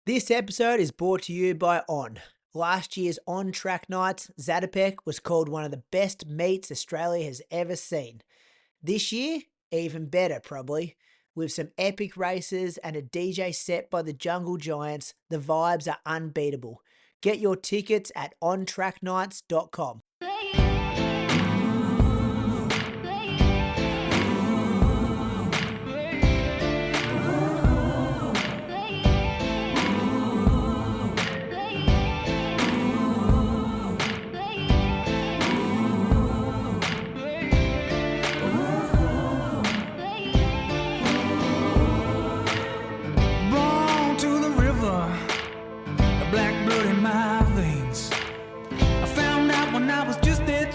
This episode is brought to you by On. Last year's On Track Nights, Zatopek was called one of the best meets Australia has ever seen. This year, even better probably. With some epic races and a DJ set by the Jungle Giants, the vibes are unbeatable. Get your tickets at ontracknights.com.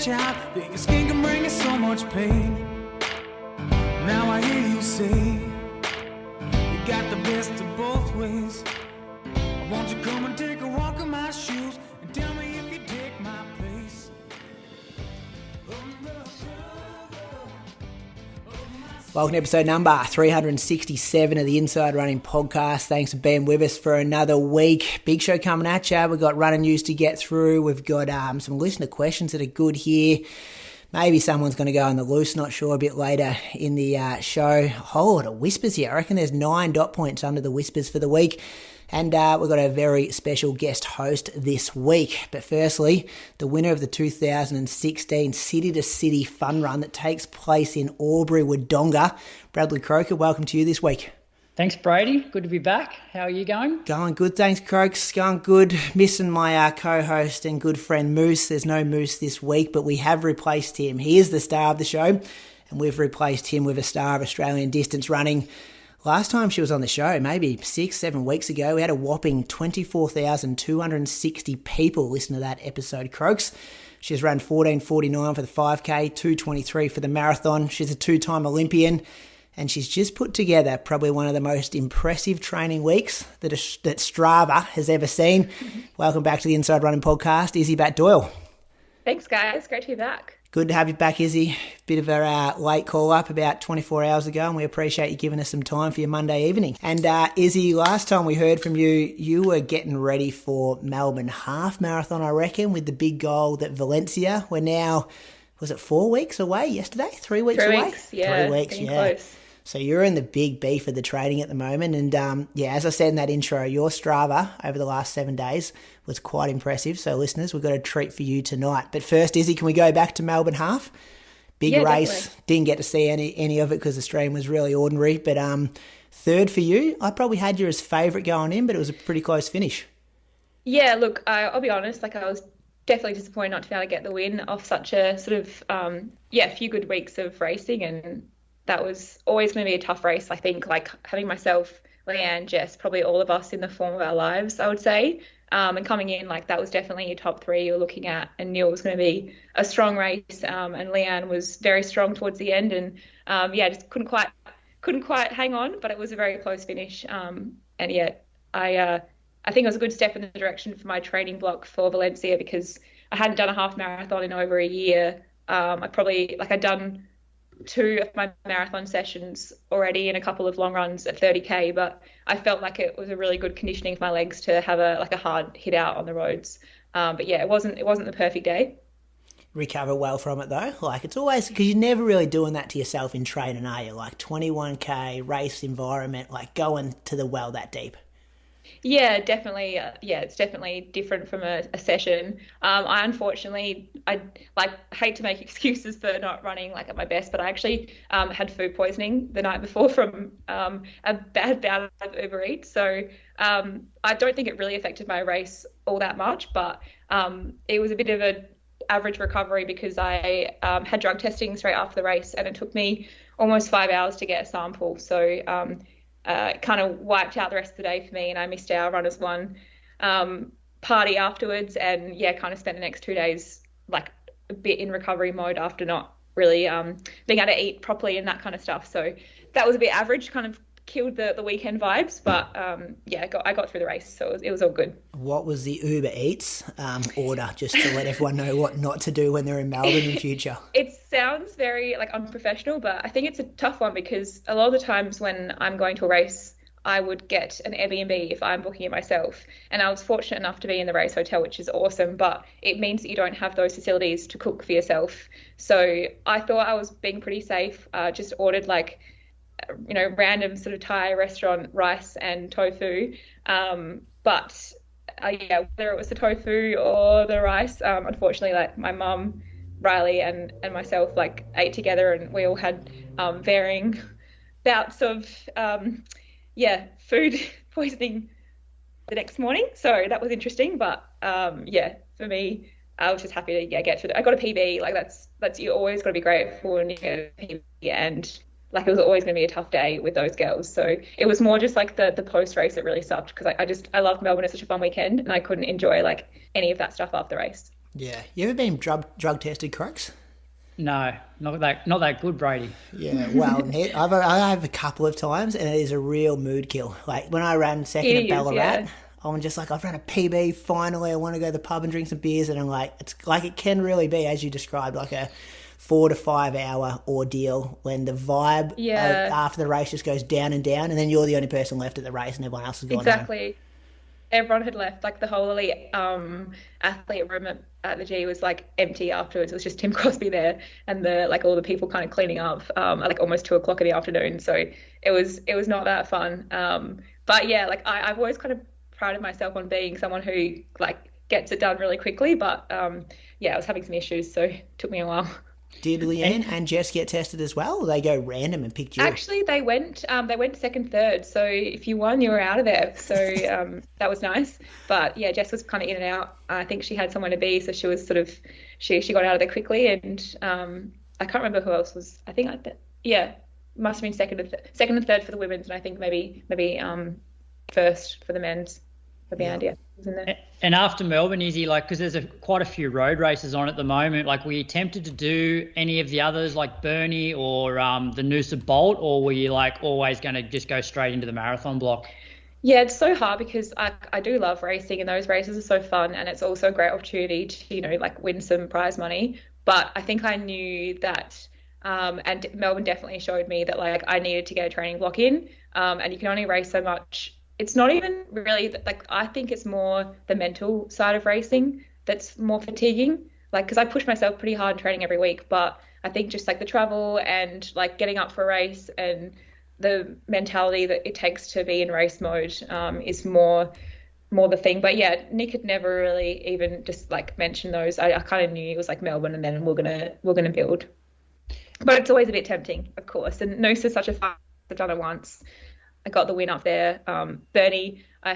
Child, that your skin can bring you so much pain. Now I hear you say you got the best of both ways. Won't you come and take a walk in my shoes and tell me if you take my place? Welcome to episode number 367 of the Inside Running Podcast. Thanks for being with us for another week. Big show coming at you. We've got running news to get through. We've got some listener questions that are good here. Maybe someone's going to go on the loose, not sure, a bit later in the show. A whole lot of whispers here. I reckon there's 9 dot points under the whispers for the week. And we've got a very special guest host this week. But firstly, the winner of the 2016 City to City Fun Run that takes place in Albury, Wodonga, Bradley Croker, welcome to you this week. Thanks, Brady. Good to be back. How are you going? Going good, thanks, Croaks. Going good. Missing my co-host and good friend Moose. There's no Moose this week, but we have replaced him. He is the star of the show, and we've replaced him with a star of Australian distance running. Last time she was on the show, maybe 6-7 weeks ago, we had a whopping 24,260 people listen to that episode, Croaks. She's run 14:49 for the 5K, 2:23 for the marathon. She's a 2-time Olympian, and she's just put together probably one of the most impressive training weeks that Strava has ever seen. Welcome back to the Inside Running Podcast, Izzi Batt-Doyle. Thanks, guys. Great to be back. Good to have you back, Izzy. Bit of a late call-up about 24 hours ago, and we appreciate you giving us some time for your Monday evening. And Izzy, last time we heard from you, you were getting ready for Melbourne Half Marathon, I reckon, with the big goal that Valencia. We're now, was it 4 weeks away yesterday? 3 weeks away? 3 weeks, yeah. 3 weeks, yeah. Close. So you're in the big beef of the training at the moment. And as I said in that intro, your Strava over the last 7 days was quite impressive. So listeners, we've got a treat for you tonight. But first, Izzy, can we go back to Melbourne Half? Big race. Definitely. Didn't get to see any of it because the stream was really ordinary. But third for you. I probably had you as favourite going in, but it was a pretty close finish. Yeah, look, I'll be honest, I was definitely disappointed not to be able to get the win off such a sort of, few good weeks of racing, and that was always going to be a tough race. I think, like, having myself, Leanne, Jess, probably all of us in the form of our lives, I would say. And coming in, like, that was definitely your top three you're looking at. And Neil was going to be a strong race. And Leanne was very strong towards the end. And, just couldn't quite hang on. But it was a very close finish. I think it was a good step in the direction for my training block for Valencia, because I hadn't done a half marathon in over a year. I'd done 2 of my marathon sessions already and a couple of long runs at 30k, but I felt like it was a really good conditioning for my legs to have a hard hit out on the roads. It wasn't the perfect day. Recover well from it though. Like, it's always, because you're never really doing that to yourself in training, are you? Like 21k race environment, like going to the well that deep. Yeah, definitely. It's definitely different from a session. I unfortunately, I hate to make excuses for not running like at my best, but I actually had food poisoning the night before from a bad bout of Uber Eats. So I don't think it really affected my race all that much, but it was a bit of an average recovery because I had drug testing straight after the race, and it took me almost 5 hours to get a sample. So kind of wiped out the rest of the day for me, and I missed our Runners One party afterwards, and kind of spent the next 2 days like a bit in recovery mode after not really being able to eat properly and that kind of stuff. So that was a bit average, kind of killed the weekend vibes, but I got through the race, so it was all good. What was the Uber Eats order, just to let everyone know what not to do when they're in Melbourne in future? It sounds very unprofessional, but I think it's a tough one because a lot of the times when I'm going to a race, I would get an Airbnb if I'm booking it myself. And I was fortunate enough to be in the race hotel, which is awesome, but it means that you don't have those facilities to cook for yourself. So I thought I was being pretty safe. Just ordered like, random sort of Thai restaurant rice and tofu. But whether it was the tofu or the rice, unfortunately, like my mum, Riley, and myself like ate together, and we all had varying bouts of food poisoning the next morning. So that was interesting, but for me, I was just happy to get through it. I got a PB. Like that's you always got to be grateful when you get a PB, and like it was always going to be a tough day with those girls. So it was more just like the post race that really sucked, because I loved Melbourne. It's such a fun weekend, and I couldn't enjoy like any of that stuff after the race. Yeah, you ever been drug tested, Crux? No, not that good, Brady. Yeah, well, I have a couple of times, and it is a real mood kill. Like when I ran second at Ballarat, I'm just like, I've run a PB finally. I want to go to the pub and drink some beers, and I'm like, it's like it can really be, as you described, like a 4 to 5 hour ordeal when the vibe after the race just goes down and down, and then you're the only person left at the race, and everyone else has gone exactly. home. Everyone had left. Like the whole elite athlete room at the G was like empty afterwards. It was just Tim Crosby there, and all the people kind of cleaning up at like almost 2 o'clock in the afternoon. So it was not that fun. But yeah, like I've always kind of prided myself on being someone who like gets it done really quickly. But I was having some issues, so it took me a while. Did Leanne and Jess get tested as well, or they go random and picked you? Actually, they went second, third. So if you won, you were out of there. So that was nice. But yeah, Jess was kind of in and out. I think she had somewhere to be, so she was sort of she got out of there quickly. And I can't remember who else was. I think must have been second and third for the women's, and I think maybe first for the men's. For the idea. And after Melbourne, Izzy, like, because there's quite a few road races on at the moment, like, were you tempted to do any of the others, like Burnie or the Noosa Bolt, or were you like always going to just go straight into the marathon block? Yeah, it's so hard because I do love racing, and those races are so fun, and it's also a great opportunity to like win some prize money. But I think I knew that, and Melbourne definitely showed me that like I needed to get a training block in, and you can only race so much. It's not even really like, I think it's more the mental side of racing that's more fatiguing. Like, because I push myself pretty hard training every week, but I think just like the travel and like getting up for a race and the mentality that it takes to be in race mode is more the thing. But yeah, Nick had never really even just like mentioned those. I kind of knew it was like Melbourne, and then we're gonna build. But it's always a bit tempting, of course. And Noosa is such a fun. I've done it once. I got the win up there. Burnie, I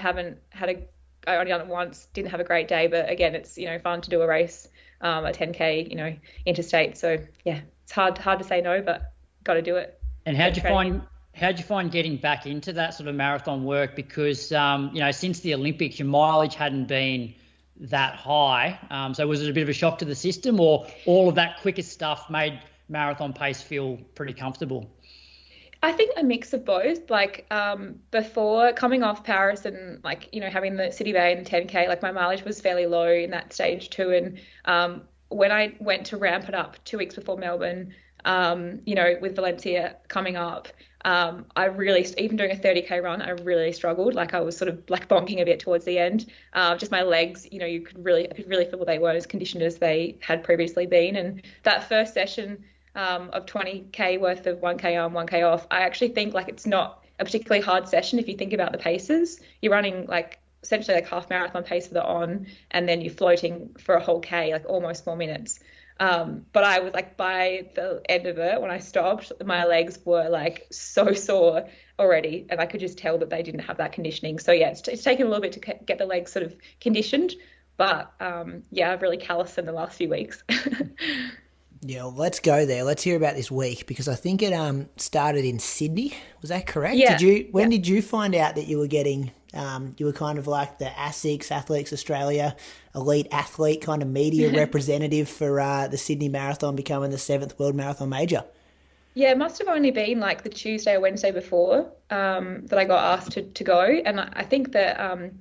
only done it once, didn't have a great day, but again, it's, fun to do a race, a 10K, interstate. So yeah, it's hard to say no, but got to do it. And how'd you find getting back into that sort of marathon work? Because, since the Olympics, your mileage hadn't been that high. So was it a bit of a shock to the system, or all of that quicker stuff made marathon pace feel pretty comfortable? I think a mix of both. Like before coming off Paris and like, having the City Bay and the 10K, like my mileage was fairly low in that stage too. And when I went to ramp it up 2 weeks before Melbourne, with Valencia coming up, I really, even doing a 30K run, I really struggled. Like I was sort of like bonking a bit towards the end. Just my legs, I could really feel they weren't as conditioned as they had previously been. And that first session of 20K worth of 1K on, 1K off, I actually think like it's not a particularly hard session if you think about the paces. You're running like essentially like half marathon pace for the on, and then you're floating for a whole K, like almost 4 minutes. But I was like, by the end of it, when I stopped, my legs were like so sore already, and I could just tell that they didn't have that conditioning. So yeah, it's taken a little bit to get the legs sort of conditioned, but I've really calloused in the last few weeks. Yeah, well, let's go there. Let's hear about this week, because I think it started in Sydney. Was that correct? Yeah. When did you find out that you were getting, you were kind of like the ASICS, Athletes Australia, elite athlete kind of media representative for the Sydney Marathon becoming the 7th World Marathon Major? Yeah, it must have only been like the Tuesday or Wednesday before that I got asked to go. And I think that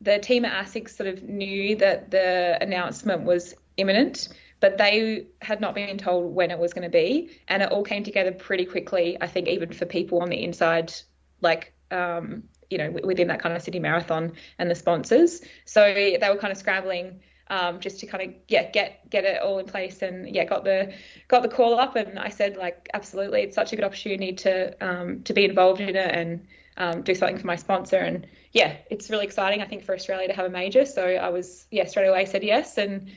the team at ASICS sort of knew that the announcement was imminent, but they had not been told when it was going to be. And it all came together pretty quickly, I think, even for people on the inside, like within that kind of Sydney Marathon and the sponsors. So they were kind of scrambling just to kind of get it all in place, and got the call up, and I said, like, absolutely, it's such a good opportunity to be involved in it and do something for my sponsor, and it's really exciting, I think, for Australia to have a major. So I was straight away said yes, and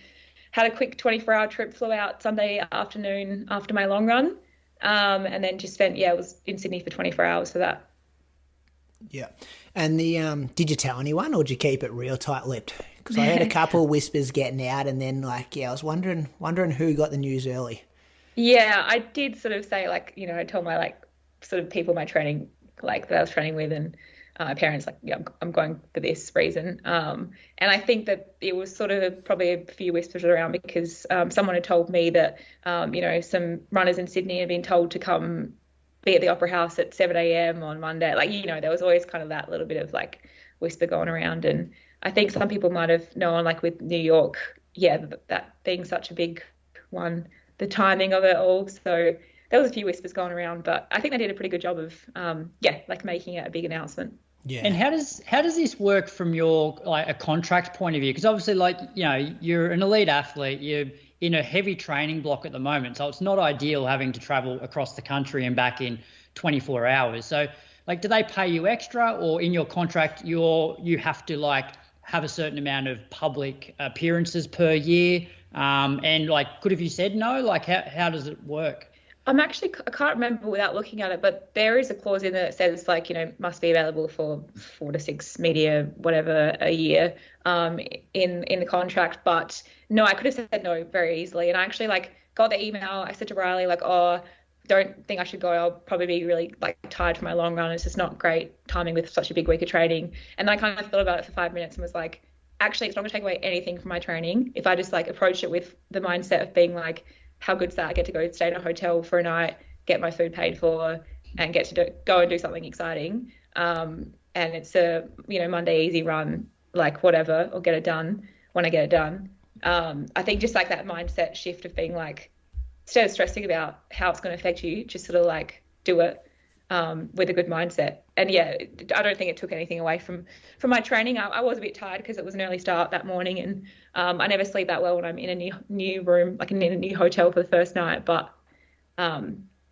had a quick 24-hour trip, flew out Sunday afternoon after my long run, and then just spent was in Sydney for 24 hours for that. Yeah. And did you tell anyone, or did you keep it real tight-lipped? Because I heard a couple of whispers getting out, and then I was wondering who got the news early. Yeah, I did sort of say, like, I told my sort of people my training, like, that I was training with, and my parents, like, I'm going for this reason. And I think that it was sort of probably a few whispers around because someone had told me that some runners in Sydney had been told to come be at the Opera House at 7 a.m. on Monday. Like, there was always kind of that little bit of like whisper going around. And I think some people might have known, like with New York, that being such a big one, the timing of it all. So there was a few whispers going around, but I think they did a pretty good job of, making it a big announcement. Yeah. And how does this work from your, like, a contract point of view? Because obviously, like, you're an elite athlete, you're in a heavy training block at the moment, so it's not ideal having to travel across the country and back in 24 hours. So, like, do they pay you extra, or in your contract you have to, like, have a certain amount of public appearances per year? And, like, could have you said no? Like, how does it work? I can't remember without looking at it, but there is a clause in there that says, like, must be available for 4 to 6 media, whatever, a year in the contract. But no, I could have said no very easily. And I actually, like, got the email. I said to Riley, like, don't think I should go. I'll probably be really, like, tired for my long run. It's just not great timing with such a big week of training. And then I kind of thought about it for 5 minutes and was like, actually, it's not going to take away anything from my training if I just, like, approach it with the mindset of being like, how good's that? I get to go stay in a hotel for a night, get my food paid for, and get to go and do something exciting. And it's a, Monday easy run, like, whatever, or get it done when I get it done. I think just, like, that mindset shift of being like, instead of stressing about how it's going to affect you, just sort of, like, do it with a good mindset. And I don't think it took anything away from my training. I was a bit tired because it was an early start that morning, and I never sleep that well when I'm in a new room, like in a new hotel for the first night. But I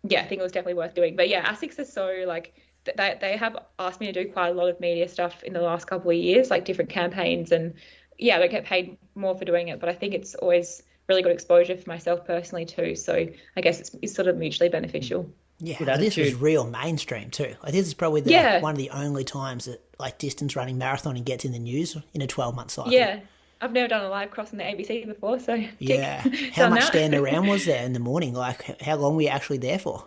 think it was definitely worth doing. But ASICS are so, like, they have asked me to do quite a lot of media stuff in the last couple of years, like different campaigns, and they get paid more for doing it. But I think it's always really good exposure for myself personally too. So I guess it's sort of mutually beneficial. Yeah, this was real mainstream too. Like, this is probably one of the only times that, like, distance running marathoning gets in the news in a 12-month cycle. Yeah, I've never done a live cross on the ABC before, so How much standing around was there in the morning? Like, how long were you actually there for?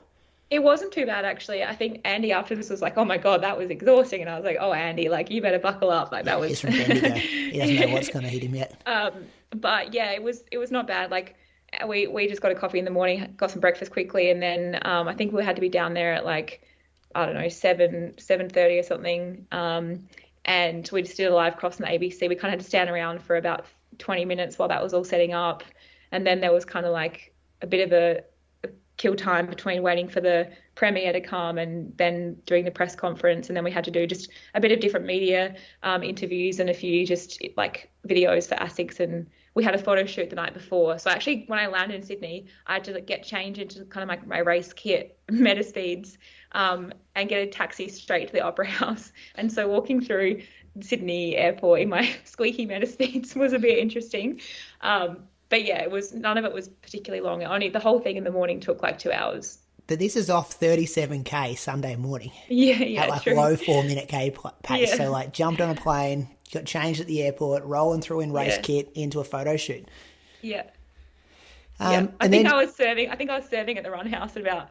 It wasn't too bad, actually. I think Andy after this was like, "Oh my God, that was exhausting," and I was like, "Oh, Andy, like, you better buckle up." Like, that was. He's from Bendigo. He doesn't know what's going to hit him yet. But it was not bad. Like, we just got a coffee in the morning, got some breakfast quickly, and then I think we had to be down there at, like, I don't know, 7:30 or something. And we just did a live cross on the ABC. We kind of had to stand around for about 20 minutes while that was all setting up, and then there was kind of like a bit of a kill time between waiting for the premier to come and then doing the press conference, and then we had to do just a bit of different media interviews and a few just, like, videos for ASICS, and we had a photo shoot the night before. So actually, when I landed in Sydney, I had to, like, get changed into kind of like my race kit, Metaspeeds, and get a taxi straight to the Opera House. And so walking through Sydney Airport in my squeaky Metaspeeds was a bit interesting. But none of it was particularly long. The whole thing in the morning took like 2 hours. But this is off 37K Sunday morning. Yeah, at, like, true. low 4-minute K pace. Yeah. So, like, jumped on a plane, got changed at the airport, rolling through in race kit into a photo shoot. Yeah. I think I was serving at the run house at about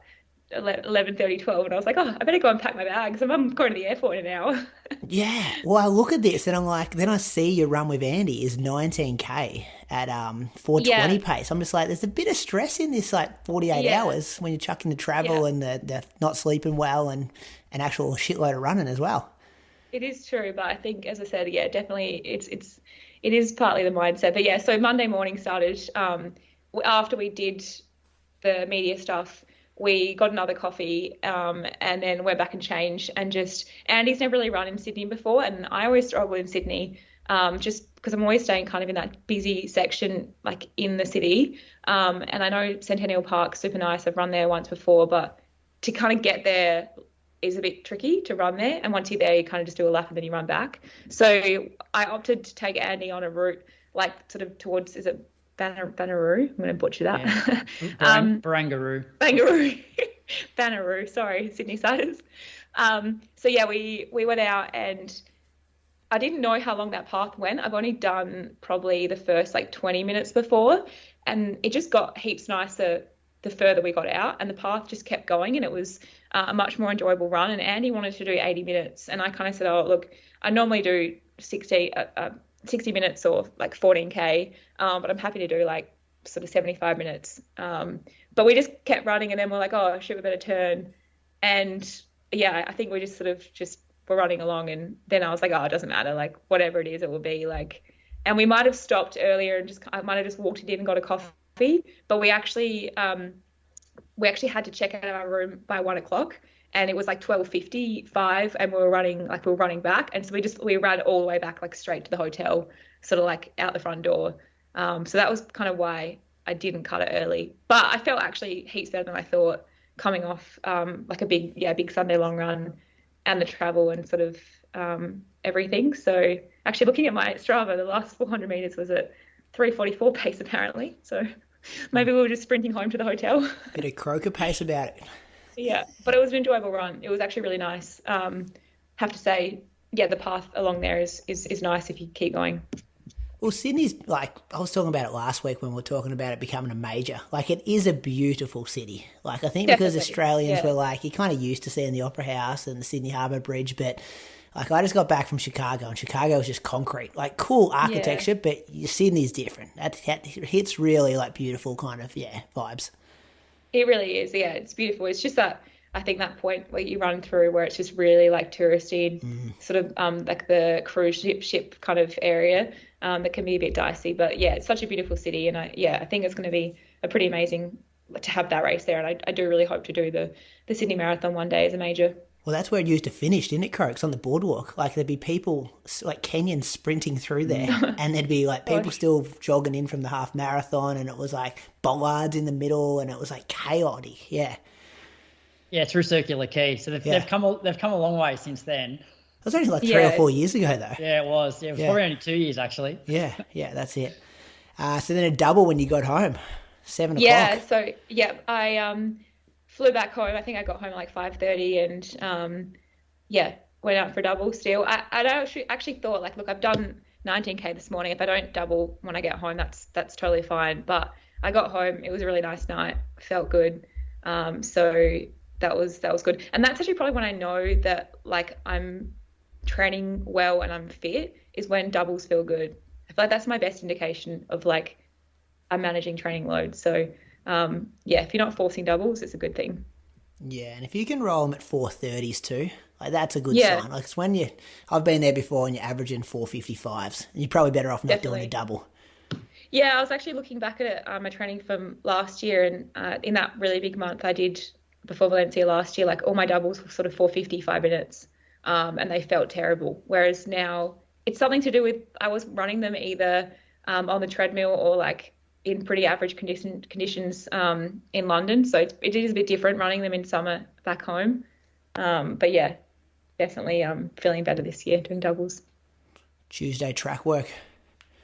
11:30, 12, and I was like, I better go and pack my bags. I'm going to the airport in an hour. Yeah. Well, I look at this and I'm like, then I see your run with Andy is 19K at 4:20 pace. I'm just like, there's a bit of stress in this, like, 48 hours when you're chucking the travel and the not sleeping well and an actual shitload of running as well. It is true, but I think, as I said, definitely it is partly the mindset. But so Monday morning started after we did the media stuff. we got another coffee, and then went back and changed. And Andy's never really run in Sydney before, and I always struggle in Sydney, just because I'm always staying kind of in that busy section, like in the city. And I know Centennial Park's super nice. I've run there once before, but to kind of get there is a bit tricky to run there. And once you're there, you kind of just do a lap and then you run back. So I opted to take Andy on a route like sort of towards, is it Banneroo? I'm going to butcher that. Yeah. Barangaroo. Banneroo, sorry, Sydney siders. So yeah, we went out, and I didn't know how long that path went. I've only done probably the first like 20 minutes before, and it just got heaps nicer the further we got out, and the path just kept going, and it was a much more enjoyable run. And Andy wanted to do 80 minutes, and I kind of said, oh, look, I normally do 60 minutes or like 14K, but I'm happy to do like sort of 75 minutes. But we just kept running, and then we're like, oh, shit, we better turn. And yeah, I think we just sort of were running along, and then I was like, oh, it doesn't matter, like whatever it is, it will be like. And we might have stopped earlier and I might have just walked in and got a coffee, but we actually had to check out of our room by 1 o'clock, and it was like 12:55, and we were running back, and so we ran all the way back, like straight to the hotel, sort of like out the front door. So that was kind of why I didn't cut it early, but I felt actually heaps better than I thought coming off like a big Sunday long run and the travel and sort of everything. So actually looking at my Strava, the last 400 meters was at 3:44 pace apparently. So maybe we were just sprinting home to the hotel. Bit of croaker pace about it. Yeah, but it was an enjoyable run. It was actually really nice. Have to say, yeah, the path along there is nice if you keep going. Well, Sydney's, like, I was talking about it last week when we were talking about it becoming a major. Like, it is a beautiful city. Like, I think because Australians were like, you're kind of used to seeing the Opera House and the Sydney Harbour Bridge, but like, I just got back from Chicago, and Chicago was just concrete. Like, cool architecture, but Sydney's different. That hits really, like, beautiful kind of, vibes. It really is, yeah. It's beautiful. It's just that, I think that point where you run through where it's just really, like, touristy, sort of like the cruise ship kind of area. That can be a bit dicey, but yeah, it's such a beautiful city, and I think it's going to be a pretty amazing to have that race there, and I do really hope to do the Sydney Marathon one day as a major. Well, that's where it used to finish, didn't it, Croaks, on the boardwalk? Like, there'd be people, like Kenyans sprinting through there, and there'd be, like, people still jogging in from the half marathon, and it was, like, bollards in the middle, and it was, like, chaotic, yeah. Yeah, through Circular Quay. So they've come a long way since then. It was only like 3 or 4 years ago, though. Yeah, it was. Yeah, it was probably only 2 years, actually. Yeah, that's it. So then a double when you got home, 7 o'clock. Yeah, so, I flew back home. I think I got home at like 5:30, and, went out for a double still. I actually thought, like, look, I've done 19K this morning. If I don't double when I get home, that's totally fine. But I got home. It was a really nice night. Felt good. So that was good. And that's actually probably when I know that, like, I'm training well and I'm fit, is when doubles feel good. I feel like that's my best indication of, like, I'm managing training load. So if you're not forcing doubles, it's a good thing. Yeah, and if you can roll them at 4:30s too, like, that's a good sign. Like, it's when I've been there before and you're averaging 4:55s, and you're probably better off not doing a double. Yeah, I was actually looking back at my training from last year, and in that really big month I did before Valencia last year, like, all my doubles were sort of 4:55 minutes. And they felt terrible. Whereas now it's something to do with, I was running them either on the treadmill or, like, in pretty average conditions in London. So it is a bit different running them in summer back home. But yeah, definitely feeling better this year doing doubles. Tuesday track work.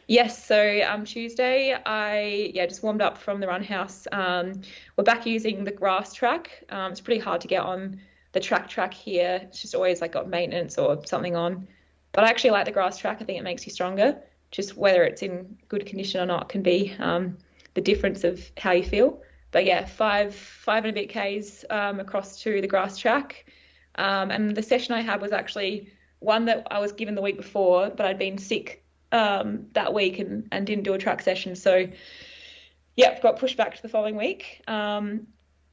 Yes, so Tuesday I just warmed up from the run house. We're back using the grass track. It's pretty hard to get on the track here. It's just always, like, got maintenance or something on. But I actually like the grass track. I think it makes you stronger. Just whether it's in good condition or not can be the difference of how you feel. But yeah, five and a bit Ks across to the grass track. And the session I had was actually one that I was given the week before, but I'd been sick that week and didn't do a track session. So got pushed back to the following week.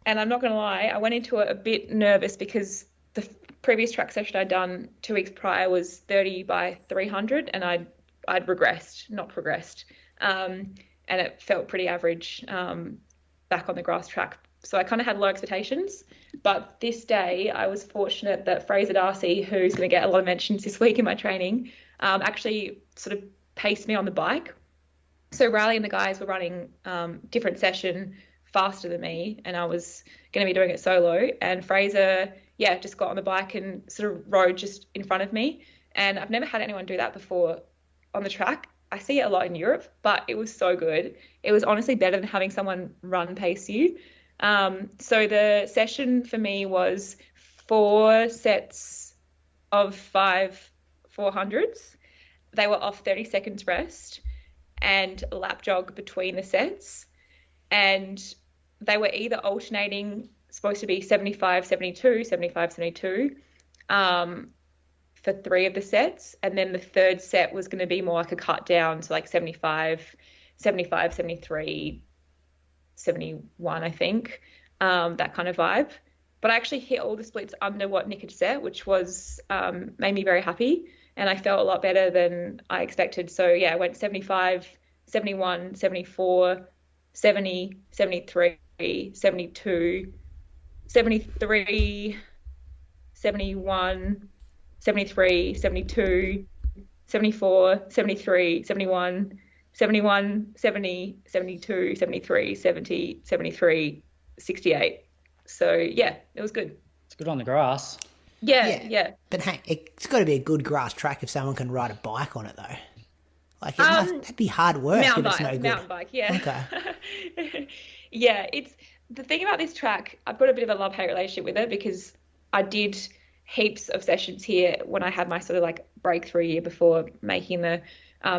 And I'm not going to lie, I went into it a bit nervous because the previous track session I'd done 2 weeks prior was 30 by 300, and I'd regressed, not progressed. And it felt pretty average back on the grass track So I kind of had low expectations. But this day, I was fortunate that Fraser Darcy, who's going to get a lot of mentions this week in my training, actually sort of paced me on the bike. So Riley and the guys were running different session faster than me, and I was going to be doing it solo. And Fraser, just got on the bike and sort of rode just in front of me. And I've never had anyone do that before on the track. I see it a lot in Europe, but it was so good. It was honestly better than having someone run pace you. So the session for me was 4 sets of 5 400s. They were off 30 seconds rest and lap jog between the sets. And they were either alternating, supposed to be 75, 72, 75, 72, for 3 of the sets. And then the third set was going to be more like a cut down to like 75, 75, 73, 71, I think, that kind of vibe. But I actually hit all the splits under what Nick had set, which was made me very happy. And I felt a lot better than I expected. So yeah, I went 75, 71, 74, 70, 73, 72, 73, 71, 73, 72, 74, 73, 71, 71, 70, 72, 73, 70, 73, 68. So yeah, it was good. It's good on the grass. Yeah. But hey, it's got to be a good grass track if someone can ride a bike on it, though. Like, that'd be hard work if it's no good. Mountain bike, yeah. Okay. Yeah, it's the thing about this track, I've got a bit of a love-hate relationship with it because I did heaps of sessions here when I had my sort of like breakthrough year before making the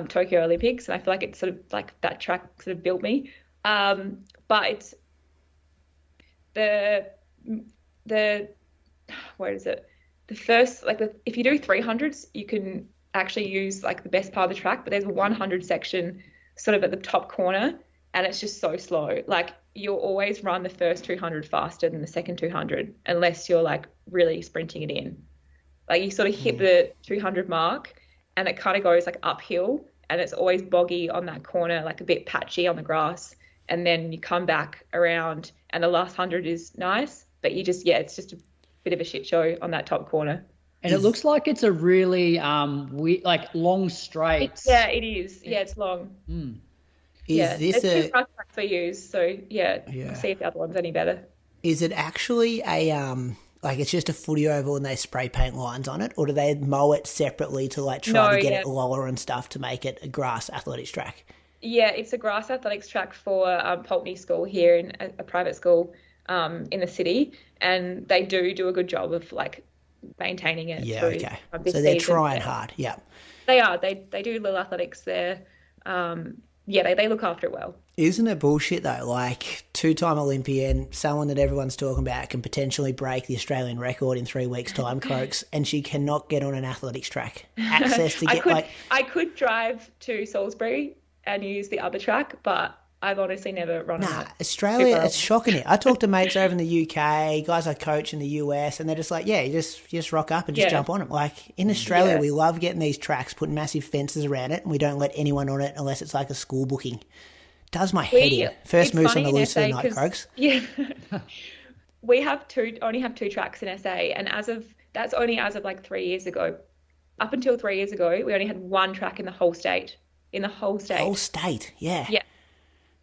Tokyo Olympics, and I feel like it's sort of like that track sort of built me. But it's the what is it? The first, like, if you do 300s, you can actually use like the best part of the track, but there's a 100 section sort of at the top corner, and it's just so slow. Like, you'll always run the first 200 faster than the second 200 unless you're like really sprinting it in. Like, you sort of hit the 200 mark and it kind of goes like uphill, and it's always boggy on that corner, like a bit patchy on the grass, and then you come back around and the last 100 is nice, but you just, it's just a bit of a shit show on that top corner. And it looks like it's a really like long straight. Yeah, it is. Yeah, it's long. Is this there's 2 tracks we use, so we'll see if the other one's any better. Is it actually a like it's just a footy oval and they spray paint lines on it, or do they mow it separately to like try to get it lower and stuff to make it a grass athletics track? Yeah, it's a grass athletics track for Pulteney School here, in a private school in the city, and they do a good job of like maintaining it. Yeah, okay. So they're trying hard. Yeah, they are. They do little athletics there. They look after it well. Isn't it bullshit though? Like, 2-time Olympian, someone that everyone's talking about can potentially break the Australian record in 3 weeks' time, Croaks, and she cannot get on an athletics track. Access to get I could drive to Salisbury and use the other track, but I've honestly never run on it. Australia, it's shocking. I talk to mates over in the UK, guys I coach in the US, and they're just like, you just rock up and just jump on them. Like, in Australia, we love getting these tracks, putting massive fences around it, and we don't let anyone on it unless it's like a school booking. Does my head in. First moose on the loose for the night, Croaks. Yeah. We only have 2 tracks in SA, and that's only as of like 3 years ago. Up until 3 years ago, we only had 1 track in the whole state. Whole state, yeah. Yeah.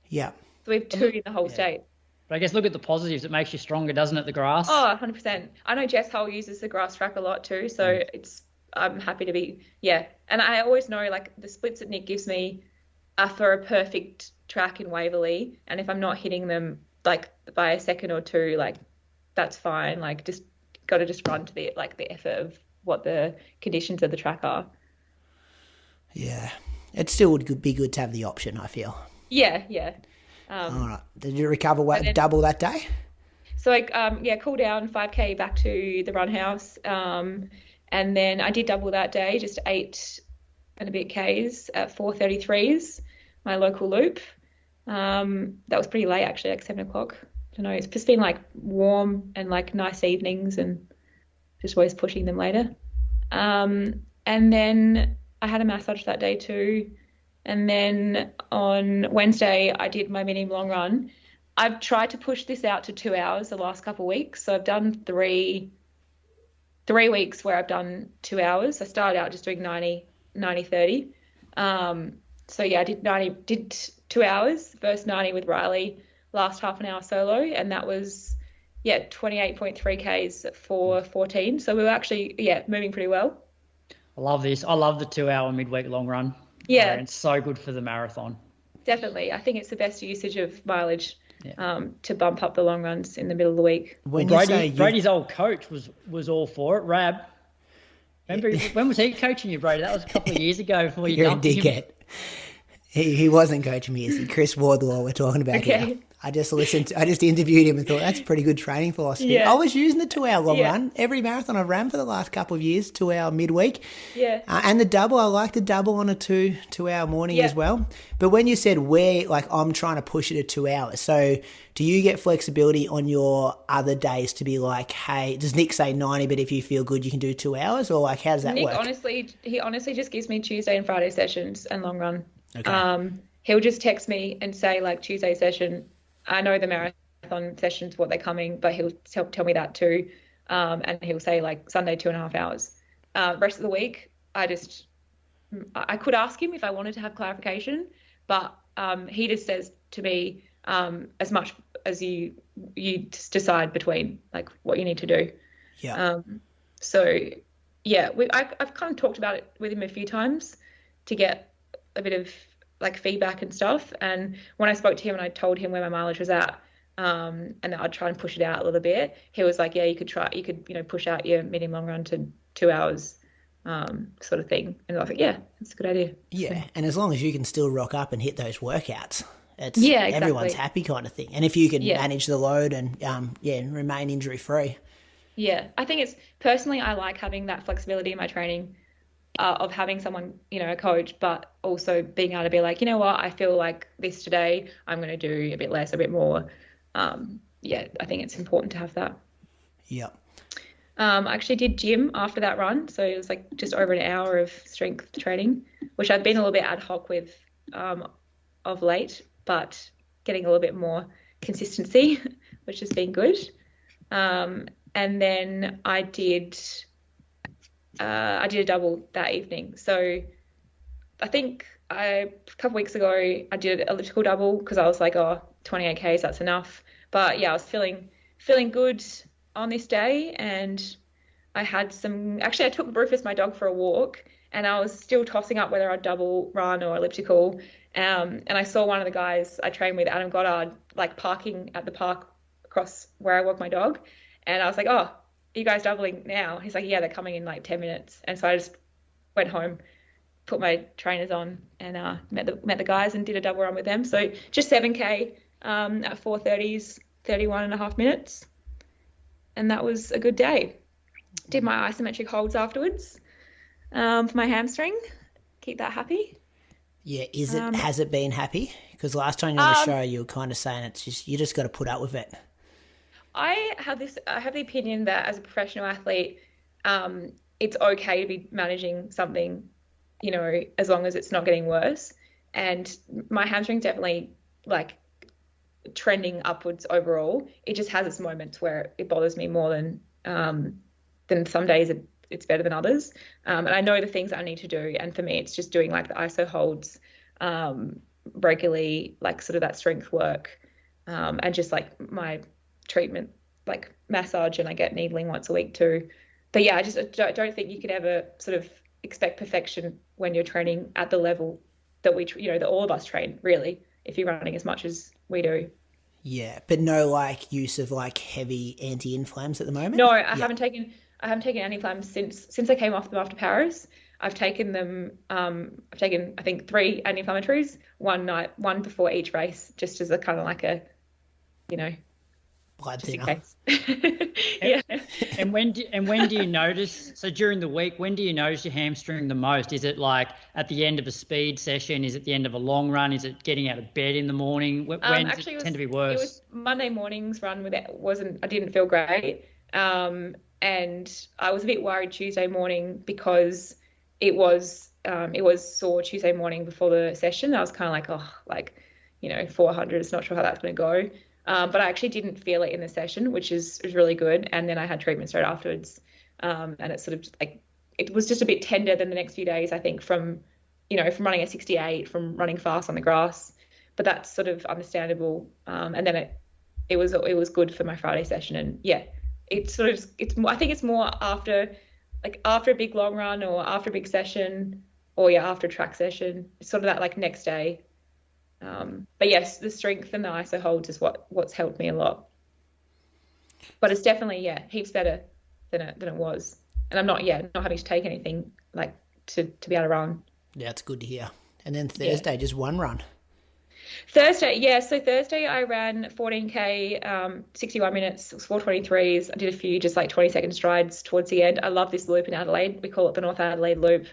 Yeah. So we have 2 in the whole state. But I guess look at the positives. It makes you stronger, doesn't it, the grass? Oh, 100%. I know Jess Hull uses the grass track a lot too, so I'm happy to be, And I always know, like, the splits that Nick gives me are for a perfect track in Waverley, and if I'm not hitting them, like, by a second or 2, like, that's fine. Like, just got to just run to the effort of what the conditions of the track are. Yeah. It still would be good to have the option, I feel. Yeah. All right. Did you recover double that day? So I cool down 5K back to the run house, and then I did double that day, just 8 and a bit Ks at 4:33s, my local loop. That was pretty late actually, like 7 o'clock. I don't know. It's just been like warm and like nice evenings, and just always pushing them later. And then I had a massage that day too. And then on Wednesday, I did my medium long run. I've tried to push this out to 2 hours the last couple of weeks. So I've done three weeks where I've done 2 hours. I started out just doing 90, 30. So yeah, I did 2 hours, first 90 with Riley, last half an hour solo, and that was 28.3 Ks for 14. So we were actually moving pretty well. I love this. I love the 2 hour midweek long run. Yeah, it's so good for the marathon. Definitely. I think it's the best usage of mileage to bump up the long runs in the middle of the week. Brady's old coach was all for it. Rab, remember when was he coaching you, Brady? That was a couple of years ago before you dumped him. You're a dickhead. He wasn't coaching me, Izzi. Chris Wardlaw we're talking about here. I just interviewed him and thought that's pretty good training philosophy. Yeah. I was using the 2 hour long run. Every marathon I've ran for the last couple of years, 2 hour midweek. Yeah. And the double, I like the double on a 2 hour morning as well. But when you said I'm trying to push it to 2 hours. So do you get flexibility on your other days to be like, hey, does Nick say 90, but if you feel good, you can do 2 hours? Or like, how does that work? He honestly just gives me Tuesday and Friday sessions and long run. Okay. He'll just text me and say like Tuesday session, I know the marathon sessions, what they're coming, but he'll tell me that too. And he'll say like Sunday, 2.5 hours. Rest of the week, I could ask him if I wanted to have clarification, but he just says to me, as much as you decide between like what you need to do. Yeah. I've kind of talked about it with him a few times to get a bit of like feedback and stuff. And when I spoke to him and I told him where my mileage was at, and that I'd try and push it out a little bit, he was like, yeah, you could push out your medium long run to 2 hours, sort of thing. And I was like, yeah, that's a good idea. Yeah. And as long as you can still rock up and hit those workouts, it's exactly. Everyone's happy kind of thing. And if you can manage the load and remain injury free. Yeah. I think it's personally, I like having that flexibility in my training, of having someone, a coach, but also being able to be like, you know what, I feel like this today, I'm going to do a bit less, a bit more. I think it's important to have that. Yeah. I actually did gym after that run. So it was like just over an hour of strength training, which I've been a little bit ad hoc with of late, but getting a little bit more consistency, which has been good. And then I did a double that evening. So I think a couple weeks ago I did an elliptical double because I was like, 28 Ks, that's enough. But yeah, I was feeling good on this day, and I took Rufus, my dog, for a walk, and I was still tossing up whether I'd double run or elliptical. And I saw one of the guys I train with, Adam Goddard, like parking at the park across where I walk my dog. And I was like, oh, are you guys doubling now? He's like, yeah, they're coming in like 10 minutes. And so I just went home, put my trainers on, and met the guys and did a double run with them. So just 7K at 4:30s, 31.5 minutes. And that was a good day. Did my isometric holds afterwards for my hamstring. Keep that happy. Yeah, has it been happy? Because last time you were on the show, you were kind of saying you just got to put up with it. I have the opinion that as a professional athlete, it's okay to be managing something, as long as it's not getting worse. And my hamstring's definitely like trending upwards overall. It just has its moments where it bothers me more than some days it's better than others. And I know the things that I need to do. And for me, it's just doing like the iso holds regularly, like sort of that strength work, and just like my treatment, like massage, and I get needling once a week too. But yeah, I just don't think you could ever sort of expect perfection when you're training at the level that that all of us train, really, if you're running as much as we do. Yeah, but no like use of like heavy anti-inflams at the moment? No, I haven't taken anti-inflams since I came off them after Paris. I've taken them. I've taken, I think, 3 anti-inflammatories one before each race, just as a kind of like a, blood thinner. Yeah. And when do you notice? So during the week, when do you notice your hamstring the most? Is it like at the end of a speed session? Is it the end of a long run? Is it getting out of bed in the morning? When does it tend to be worse? It was Monday morning's run I didn't feel great, and I was a bit worried Tuesday morning because it was sore Tuesday morning before the session. I was kind of like, 400. It's not sure how that's going to go. But I actually didn't feel it in the session, which is really good. And then I had treatment straight afterwards. And it's sort of like, it was just a bit tender than the next few days, I think, from running at 68, from running fast on the grass. But that's sort of understandable. And then it was good for my Friday session. And yeah, I think it's more after a big long run or after a big session or after a track session, it's sort of that like next day. But yes, the strength and the ISO holds is what's helped me a lot. But it's definitely, heaps better than it was. And I'm not having to take anything like to be able to run. Yeah, it's good to hear. And then Thursday, just one run. Thursday, so Thursday I ran 14K, 61 minutes, it was 4:23s. I did a few just like 20-second strides towards the end. I love this loop in Adelaide. We call it the North Adelaide Loop.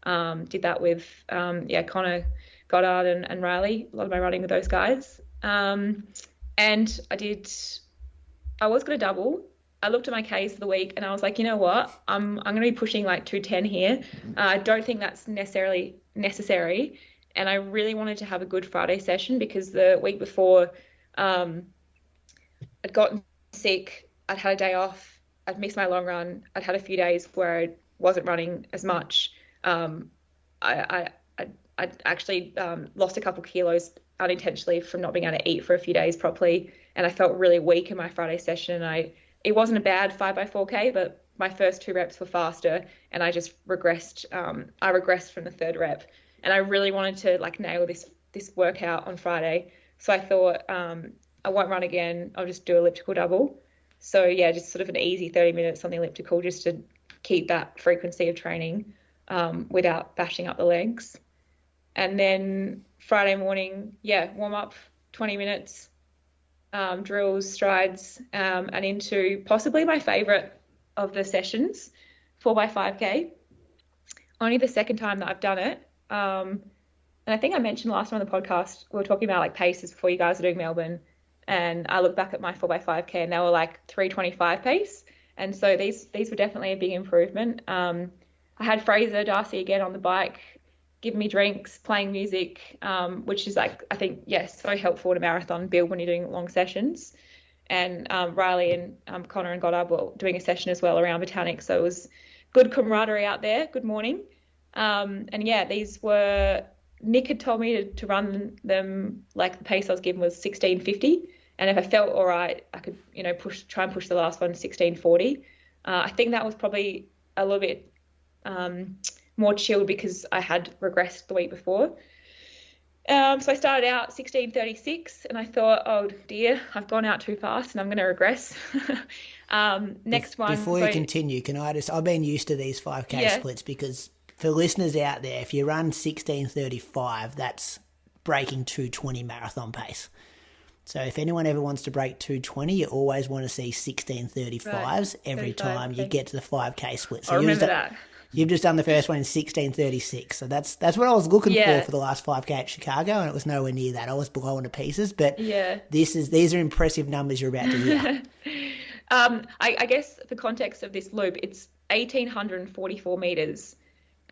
Did that with, Connor, Goddard and Riley. A lot of my running with those guys. And I was going to double. I looked at my Ks for the week and I was like, you know what? I'm going to be pushing like 210 here. I don't think that's necessarily necessary. And I really wanted to have a good Friday session because the week before I'd gotten sick. I'd had a day off. I'd missed my long run. I'd had a few days where I wasn't running as much. I actually lost a couple kilos unintentionally from not being able to eat for a few days properly. And I felt really weak in my Friday session. It wasn't a bad 5x4K, but my first 2 reps were faster and I just regressed. I regressed from the 3rd rep. And I really wanted to like nail this workout on Friday. So I thought I won't run again. I'll just do elliptical double. So yeah, just sort of an easy 30 minutes on the elliptical just to keep that frequency of training without bashing up the legs. And then Friday morning, warm up 20 minutes, drills, strides, and into possibly my favorite of the sessions, 4x5K. Only the second time that I've done it. And I think I mentioned last time on the podcast, we were talking about like paces before you guys were doing Melbourne. And I look back at my 4x5K and they were like 3:25 pace. And so these were definitely a big improvement. I had Fraser Darcy again on the bike, giving me drinks, playing music, which is like, I think, so helpful in a marathon build when you're doing long sessions. And Riley and Connor and Goddard were doing a session as well around Botanic. So it was good camaraderie out there. Good morning. These were, Nick had told me to run them, like the pace I was given was 16:50. And if I felt all right, I could, try and push the last one 16:40. I think that was probably a little bit more chilled because I had regressed the week before. So I started out 16:36 and I thought, oh dear, I've gone out too fast and I'm going to regress. Next one. Before you continue, I've been used to these 5K splits because for listeners out there, if you run 16:35, that's breaking 2:20 marathon pace. So if anyone ever wants to break 2:20, you always want to see 16:35s every time you get to the 5K split. So I remember that. You've just done the first one in 16:36. So that's what I was looking for the last 5K at Chicago, and it was nowhere near that. I was blowing to pieces, but these are impressive numbers you're about to hear. I guess for context of this loop, it's 1,844 metres.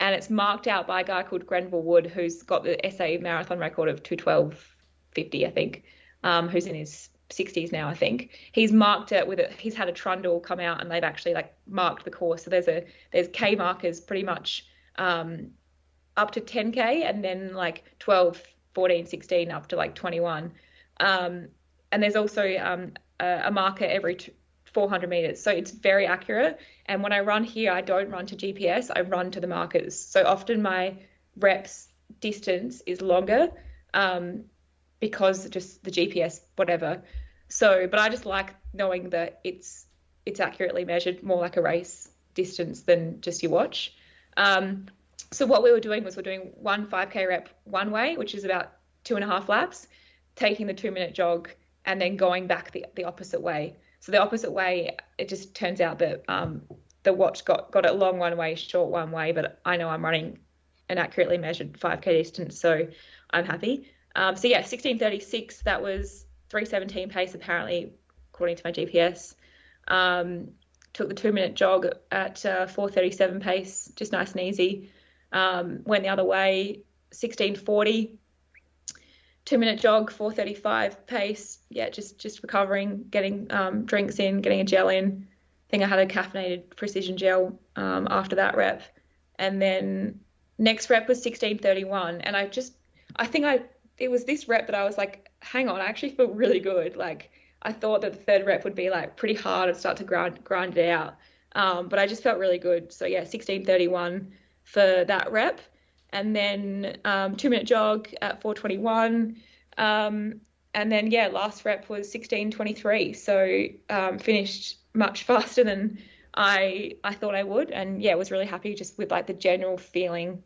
And it's marked out by a guy called Grenville Wood, who's got the SA marathon record of 2:12:50, I think, who's in his 60s now, I think. He's marked it he's had a trundle come out and they've actually like marked the course. So there's K markers pretty much up to 10K and then like 12, 14, 16 up to like 21. And there's also a marker every 400 meters. So it's very accurate. And when I run here, I don't run to GPS, I run to the markers. So often my reps distance is longer because just the GPS, whatever. So, but I just like knowing that it's accurately measured, more like a race distance than just your watch. So what we were doing was we're doing one 5K rep one way, which is about 2.5 laps, taking the 2-minute jog and then going back the opposite way. So the opposite way, it just turns out that the watch got it long one way, short one way, but I know I'm running an accurately measured 5K distance, so I'm happy. 16:36, that was 3:17 pace apparently, according to my GPS. Took the 2-minute jog at 4:37 pace, just nice and easy. Went the other way, 16:40. 2-minute jog, 4:35 pace. Yeah, just recovering, getting drinks in, getting a gel in. I think I had a caffeinated precision gel after that rep. And then next rep was 16:31. And it was this rep that I was like, hang on, I actually feel really good. Like, I thought that the third rep would be like pretty hard and start to grind it out. But I just felt really good. So yeah, 16:31 for that rep. And then 2-minute jog at 4:21. And then, yeah, last rep was 16:23. So finished much faster than I thought I would. And yeah, was really happy just with like the general feeling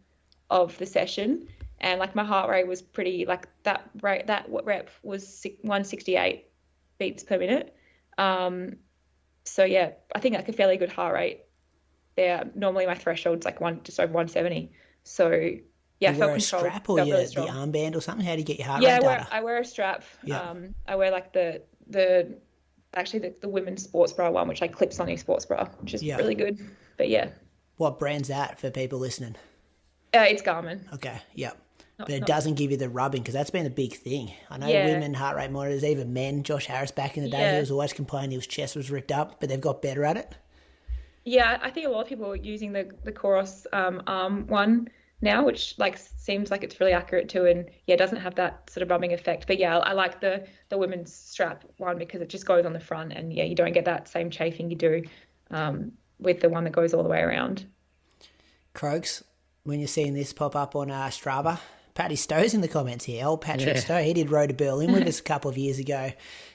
of the session. And like my heart rate was pretty, like that rep was 168 beats per minute. So yeah, I think like a fairly good heart rate there. Normally my threshold's like just over 170. So yeah, you felt wear a controlled. strap or really the armband or something? How do you get your heart rate data? I wear a strap. Yeah. I wear like the women's sports bra one, which like clips on your sports bra, which is really good. But yeah. What brand's that for people listening? It's Garmin. Okay, yeah. But it doesn't give you the rubbing, because that's been a big thing. I know women heart rate monitors, even men. Josh Harris back in the day, he was always complaining his chest was ripped up, but they've got better at it. Yeah, I think a lot of people are using the Coros arm one now, which like seems like it's really accurate too, and yeah, doesn't have that sort of rubbing effect. But yeah, I like the women's strap one because it just goes on the front, and yeah, you don't get that same chafing you do with the one that goes all the way around. Croaks, when you're seeing this pop up on Strava, Paddy Stowe's in the comments here. Old Patrick Stowe, he did Road to Berlin with us a couple of years ago,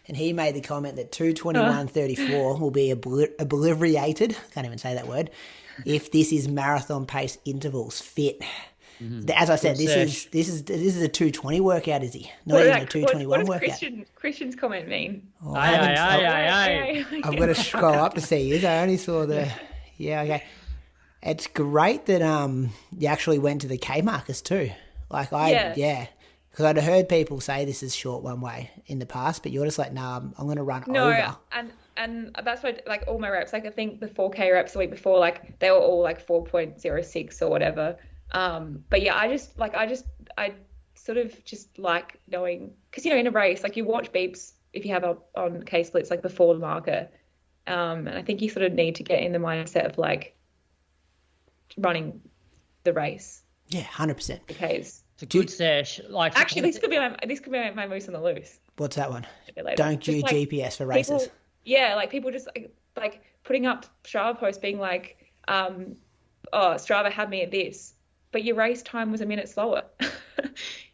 and he made the comment that 2:21:34 will be obliterated. Can't even say that word. If this is marathon pace intervals fit. Mm-hmm. As I said, this is a 2:20 workout, is he? Not even a 2:21 workout. What does Christian's comment mean? Oh, I've got to scroll up to see his. I only saw the. Yeah, okay. It's great that you actually went to the K markers too. Like because I'd heard people say this is short one way in the past, but you're just like, nah, I'm going to run over. And that's why, like, all my reps, like, I think the 4K reps the week before, like, they were all like 4.06 or whatever. But yeah, I sort of just like knowing, because, you know, in a race, like, you watch beeps if you have on K splits, like, before the marker. And I think you sort of need to get in the mindset of like running the race. Yeah, 100%. It's a good sesh. Like, actually, this could be my moose on the loose. What's that one? Don't do like, GPS for races. People just like putting up Strava posts being like, Strava had me at this, but your race time was a minute slower.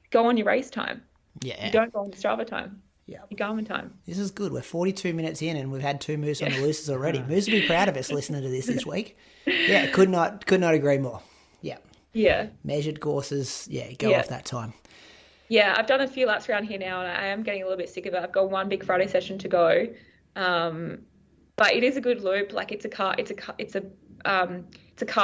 Go on your race time. Yeah. You don't go on the Strava time. Yeah. Your Garmin time. This is good. We're 42 minutes in and we've had 2 moose on the looses already. Moose will be proud of us listening to this week. Yeah, could not agree more. Yeah. Yeah. Measured courses, go off that time. Yeah, I've done a few laps around here now and I am getting a little bit sick of it. I've got one big Friday session to go. But it is a good loop. Like, it's a car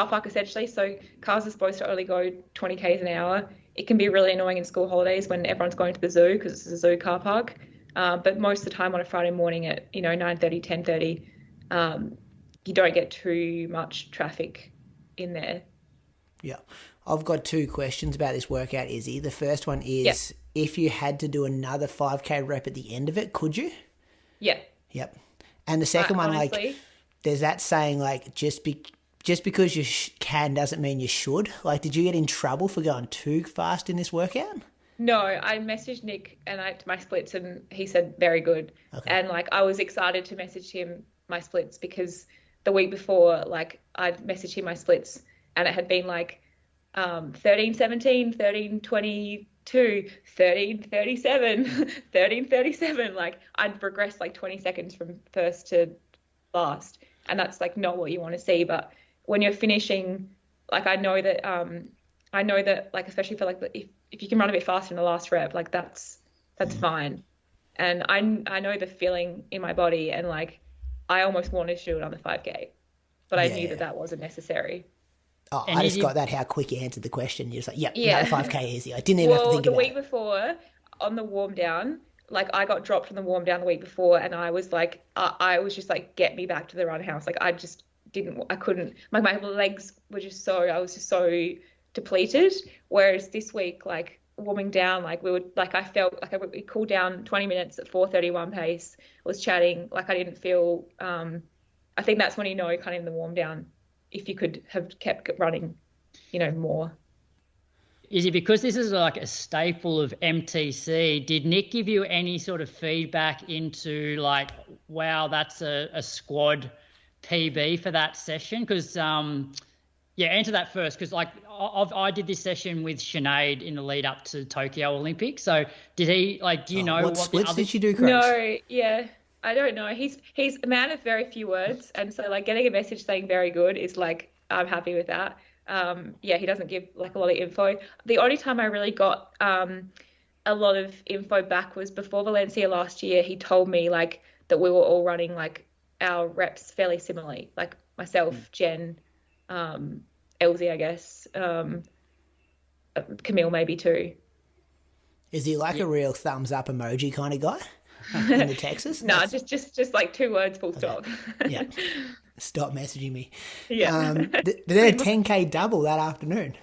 park essentially. So cars are supposed to only go 20 k's an hour. It can be really annoying in school holidays when everyone's going to the zoo because it's a zoo car park. But most of the time on a Friday morning at 9:30, 10:30, you don't get too much traffic in there. Yeah. I've got 2 questions about this workout, Izzy. The first one is, if you had to do another 5K rep at the end of it, could you? Yeah. Yep. And the second one, honestly, like, there's that saying, like, just because you can doesn't mean you should. Like, did you get in trouble for going too fast in this workout? No, I messaged Nick and my splits and he said very good. Okay. And like, I was excited to message him my splits because the week before, like, I'd messaged him my splits and it had been like 13:17, 13:22, 13:37, 13:37. Like, I'd progressed like 20 seconds from first to last. And that's like not what you want to see. But when you're finishing, like, I know that like, especially for like, if you can run a bit faster in the last rep, like that's fine. And I know the feeling in my body and like, I almost wanted to do it on the 5K, but I knew that wasn't necessary. Oh, and I just got that how quick you answered the question. You're just like, another 5K easy. I didn't even have to think about it. The week before on the warm down, like, I got dropped from the warm down the week before and I was like, I was just like, get me back to the run house. Like, I couldn't, my legs were I was just so depleted. Whereas this week, like, warming down, like I felt like we cooled down 20 minutes at 4:31 pace, was chatting, like I didn't feel, I think that's when you know kind of in the warm down, if you could have kept running, more. Is it because this is like a staple of MTC? Did Nick give you any sort of feedback into like, wow, that's a squad PB for that session? Because, answer that first. Because like I did this session with Sinead in the lead up to Tokyo Olympics. So did he do you know what splits did you do, Chris? No, yeah. I don't know. He's a man of very few words. And so like getting a message saying very good is like, I'm happy with that. He doesn't give like a lot of info. The only time I really got a lot of info back was before Valencia last year. He told me like that we were all running like our reps fairly similarly, like myself, Jen, Elsie, I guess, Camille maybe too. Is he like a real thumbs up emoji kind of guy in the Texas? No, just like 2 words, full stop. Yeah. Stop messaging me. Yeah. They did a 10K double that afternoon.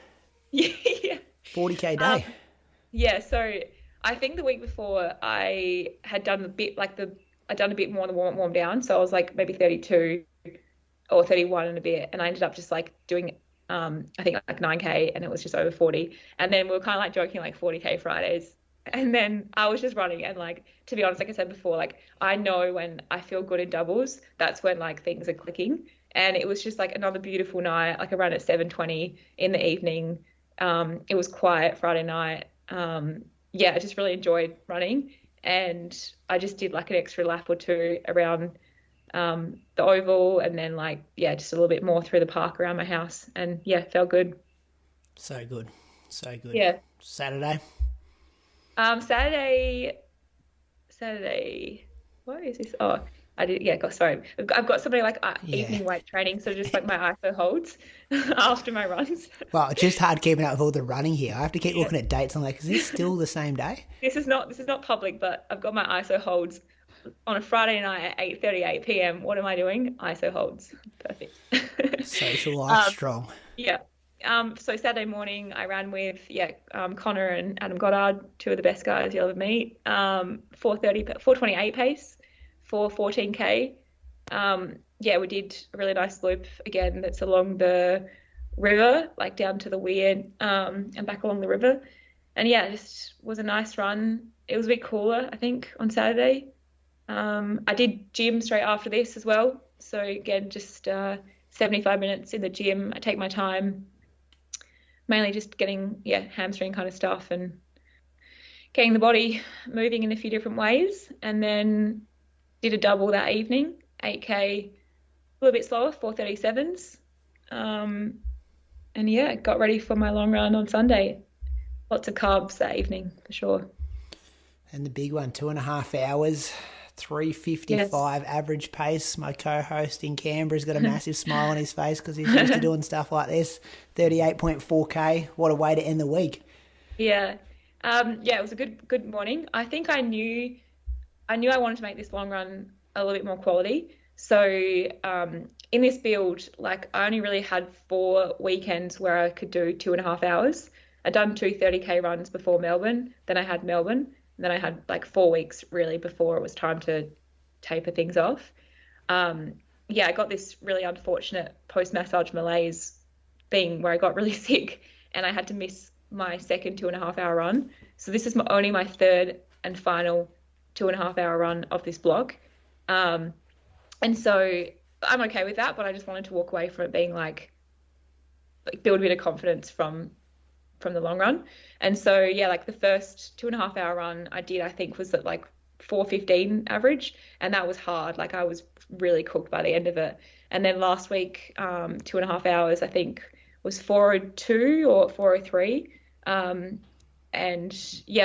Yeah. 40K day. So I think the week before I had done a bit I'd done a bit more than warm down. So I was like maybe 32 or 31 and a bit. And I ended up just like doing, I think like 9K, and it was just over 40. And then we were kind of like joking like 40K Fridays. And then I was just running, and like, to be honest, like I said before, like I know when I feel good in doubles, that's when like things are clicking. And it was just like another beautiful night. Like I ran at 7:20 in the evening. It was quiet Friday night. I just really enjoyed running, and I just did like an extra lap or 2 around the oval, and then like just a little bit more through the park around my house, and felt good. So good. Yeah. Saturday. Saturday, what is this? Oh, I did, sorry. I've got something like evening weight training, so just like my ISO holds after my runs. Well, it's just hard keeping up with all the running here. I have to keep looking at dates. I'm like, is this still the same day? This is not public, but I've got my ISO holds on a Friday night at 8:38 p.m. What am I doing? ISO holds. Perfect. Social life strong. Yeah. So Saturday morning I ran with Connor and Adam Goddard, 2 of the best guys you'll ever meet. 4:28 pace for 14K. We did a really nice loop again that's along the river, like down to the weir, and back along the river. And it just was a nice run. It was a bit cooler, I think, on Saturday. I did gym straight after this as well. So again, just 75 minutes in the gym. I take my time, mainly just getting hamstring kind of stuff and getting the body moving in a few different ways. And then did a double that evening, 8K, a little bit slower, 4:37s. Got ready for my long run on Sunday. Lots of carbs that evening for sure. And the big one, 2.5 hours, 3:55 average pace. My co-host in Canberra's got a massive smile on his face because he's used to doing stuff like this. 38.4K. What a way to end the week. Yeah. It was a good morning. I think I knew I wanted to make this long run a little bit more quality. So in this build, like I only really had 4 weekends where I could do 2.5 hours. I'd done 2 30K runs before Melbourne. Then I had Melbourne. And then I had like 4 weeks really before it was time to taper things off. I got this really unfortunate post-massage malaise thing where I got really sick and I had to miss my second 2.5 hour run. So this is only my 3rd and final 2.5 hour run of this block. And so I'm okay with that, but I just wanted to walk away from it being like build a bit of confidence from the long run. And so like the first 2.5 hour run I did, I think was at like 4:15 average, and that was hard. Like I was really cooked by the end of it. And then last week 2.5 hours I think was 4:02 or 4:03.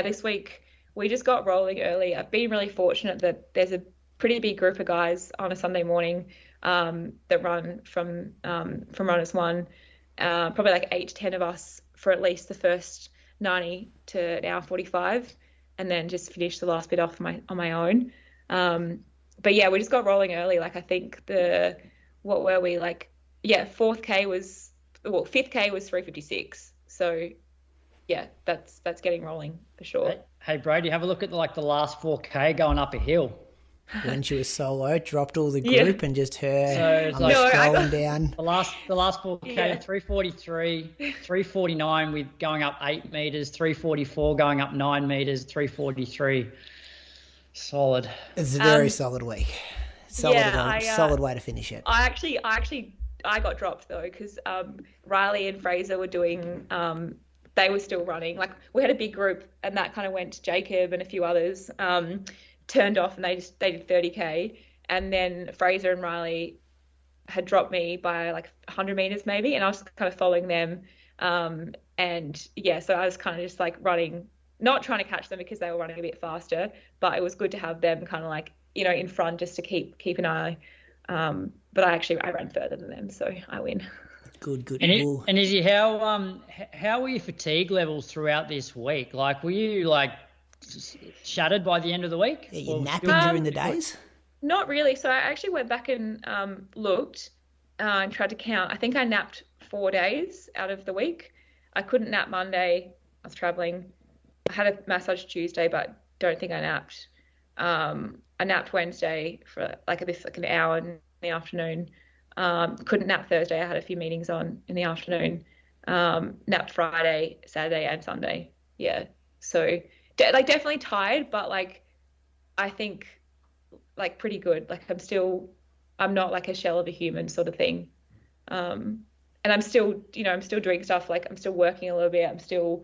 This week we just got rolling early. I've been really fortunate that there's a pretty big group of guys on a Sunday morning that run from Runners One, probably like 8 to 10 of us for at least the first 90 to an hour 45, and then just finish the last bit off on my own. We just got rolling early. Like I think 5th K was 3:56. So yeah, that's getting rolling for sure. Hey Brady, have a look at the last 4K going up a hill. When she was solo, dropped all the group and just her So it's like scrolling down. The last 4K, 343, 349 with going up 8 meters, 344 going up 9 meters, 343. Solid. It's a very solid week. Solid way to finish it. I got dropped though because Riley and Fraser were doing. They were still running. Like we had a big group, and that kind of went to Jacob and a few others. Turned off, and they did 30K, and then Fraser and Riley had dropped me by like 100 meters maybe, and I was kind of following them. And yeah, so I was kind of just like running, not trying to catch them because they were running a bit faster, but it was good to have them kind of like, you know, in front just to keep an eye. But I ran further than them, so I win. Good. And Izzy, how were your fatigue levels throughout this week? Like, were you like shattered by the end of the week? Yeah, you napping during the days? Not really. So I actually went back and looked and tried to count. I think I napped 4 days out of the week. I couldn't nap Monday. I was traveling. I had a massage Tuesday, but don't think I napped. I napped Wednesday for like an hour in the afternoon. Couldn't nap Thursday. I had a few meetings on in the afternoon. Napped Friday, Saturday, and Sunday. Yeah. So definitely tired, but like I think like pretty good. Like I'm not like a shell of a human sort of thing. And I'm still doing stuff, like I'm still working a little bit. I'm still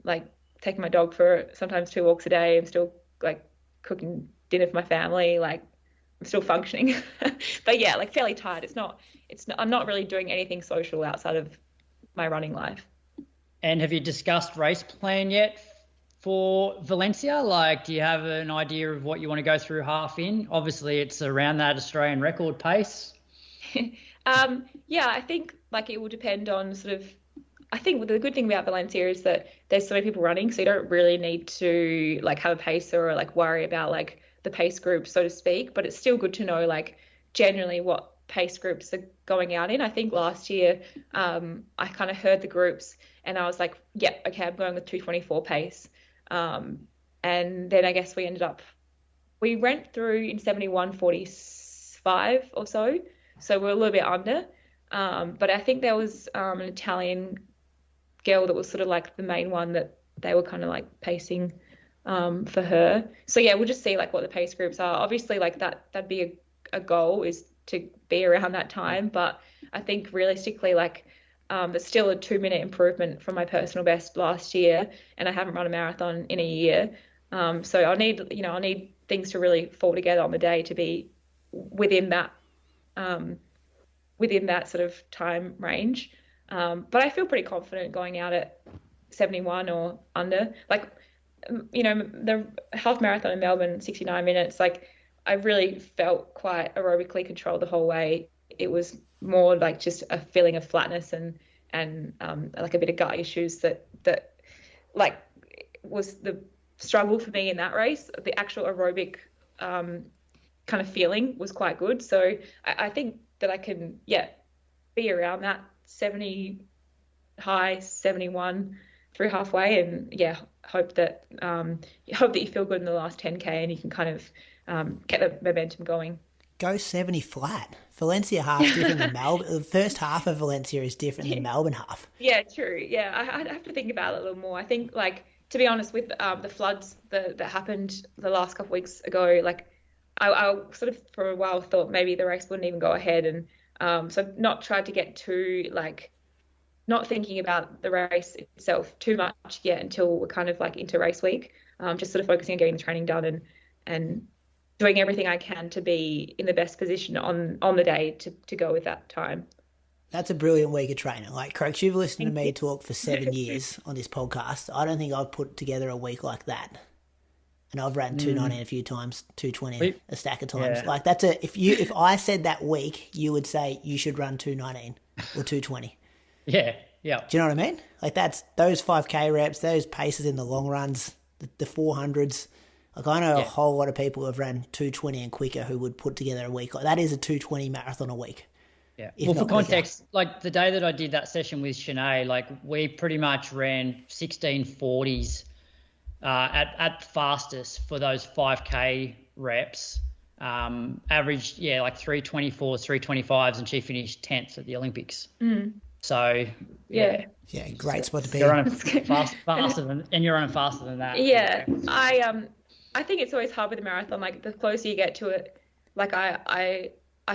like taking my dog for sometimes 2 walks a day. I'm still like cooking dinner for my family. Like I'm still functioning. But yeah, like fairly tired. I'm not really doing anything social outside of my running life. And have you discussed race plan yet for Valencia? Like, do you have an idea of what you want to go through half in? Obviously, it's around that Australian record pace. Yeah, I think like it will depend on I think the good thing about Valencia is that there's so many people running, so you don't really need to like have a pacer or like worry about like the pace group, so to speak. But it's still good to know like generally what pace groups are going out in. I think last year I kind of heard the groups and I was like, yeah, okay, I'm going with 224 pace. And then I guess we went through in 71:45 or so. So we're a little bit under. But I think there was an Italian girl that was sort of like the main one that they were kind of like pacing for her. So yeah, we'll just see like what the pace groups are. Obviously like that'd be a goal is to be around that time. But I think realistically like there's still a 2-minute improvement from my personal best last year, and I haven't run a marathon in a year. So I'll need things to really fall together on the day to be within that sort of time range. But I feel pretty confident going out at 71 or under. Like, you know, the half marathon in Melbourne, 69 minutes, like I really felt quite aerobically controlled the whole way. It was more like just a feeling of flatness and like a bit of gut issues that like was the struggle for me in that race. The actual aerobic kind of feeling was quite good. So I think that I can, be around that 70 high, 71 through halfway, and hope that you feel good in the last 10K and you can kind of get the momentum going. Go 70 flat. Valencia half different than Melbourne. The first half of Valencia is different than Melbourne half. Yeah, true. Yeah, I have to think about it a little more. I think, like, to be honest, with the floods that happened the last couple of weeks ago, like, I sort of for a while thought maybe the race wouldn't even go ahead, and so I've not tried to get too, like, not thinking about the race itself too much yet until we're kind of like into race week. Just sort of focusing on getting the training done and doing everything I can to be in the best position on the day to go with that time. That's a brilliant week of training. Like, Croaks, you've listened to me talk for 7 years on this podcast. I don't think I've put together a week like that. And I've ran 219 a few times, 220 a stack of times. Yeah. Like, that's if I said that week, you would say you should run 219 or 220. Yeah. Do you know what I mean? Like, that's those 5K reps, those paces in the long runs, the 400s. Like, I know a whole lot of people who have ran 220 and quicker who would put together a week. Like, that is a 220 marathon a week. Yeah. If Well, for not quicker. context, like the day that I did that session with Shanae, like we pretty much ran 1640s at fastest for those 5K reps. Averaged, like 324s, 325s, and she finished 10th at the Olympics. So Yeah. Yeah, great spot to be. you're running faster than that. Yeah, I think it's always hard with a marathon. Like the closer you get to it, like I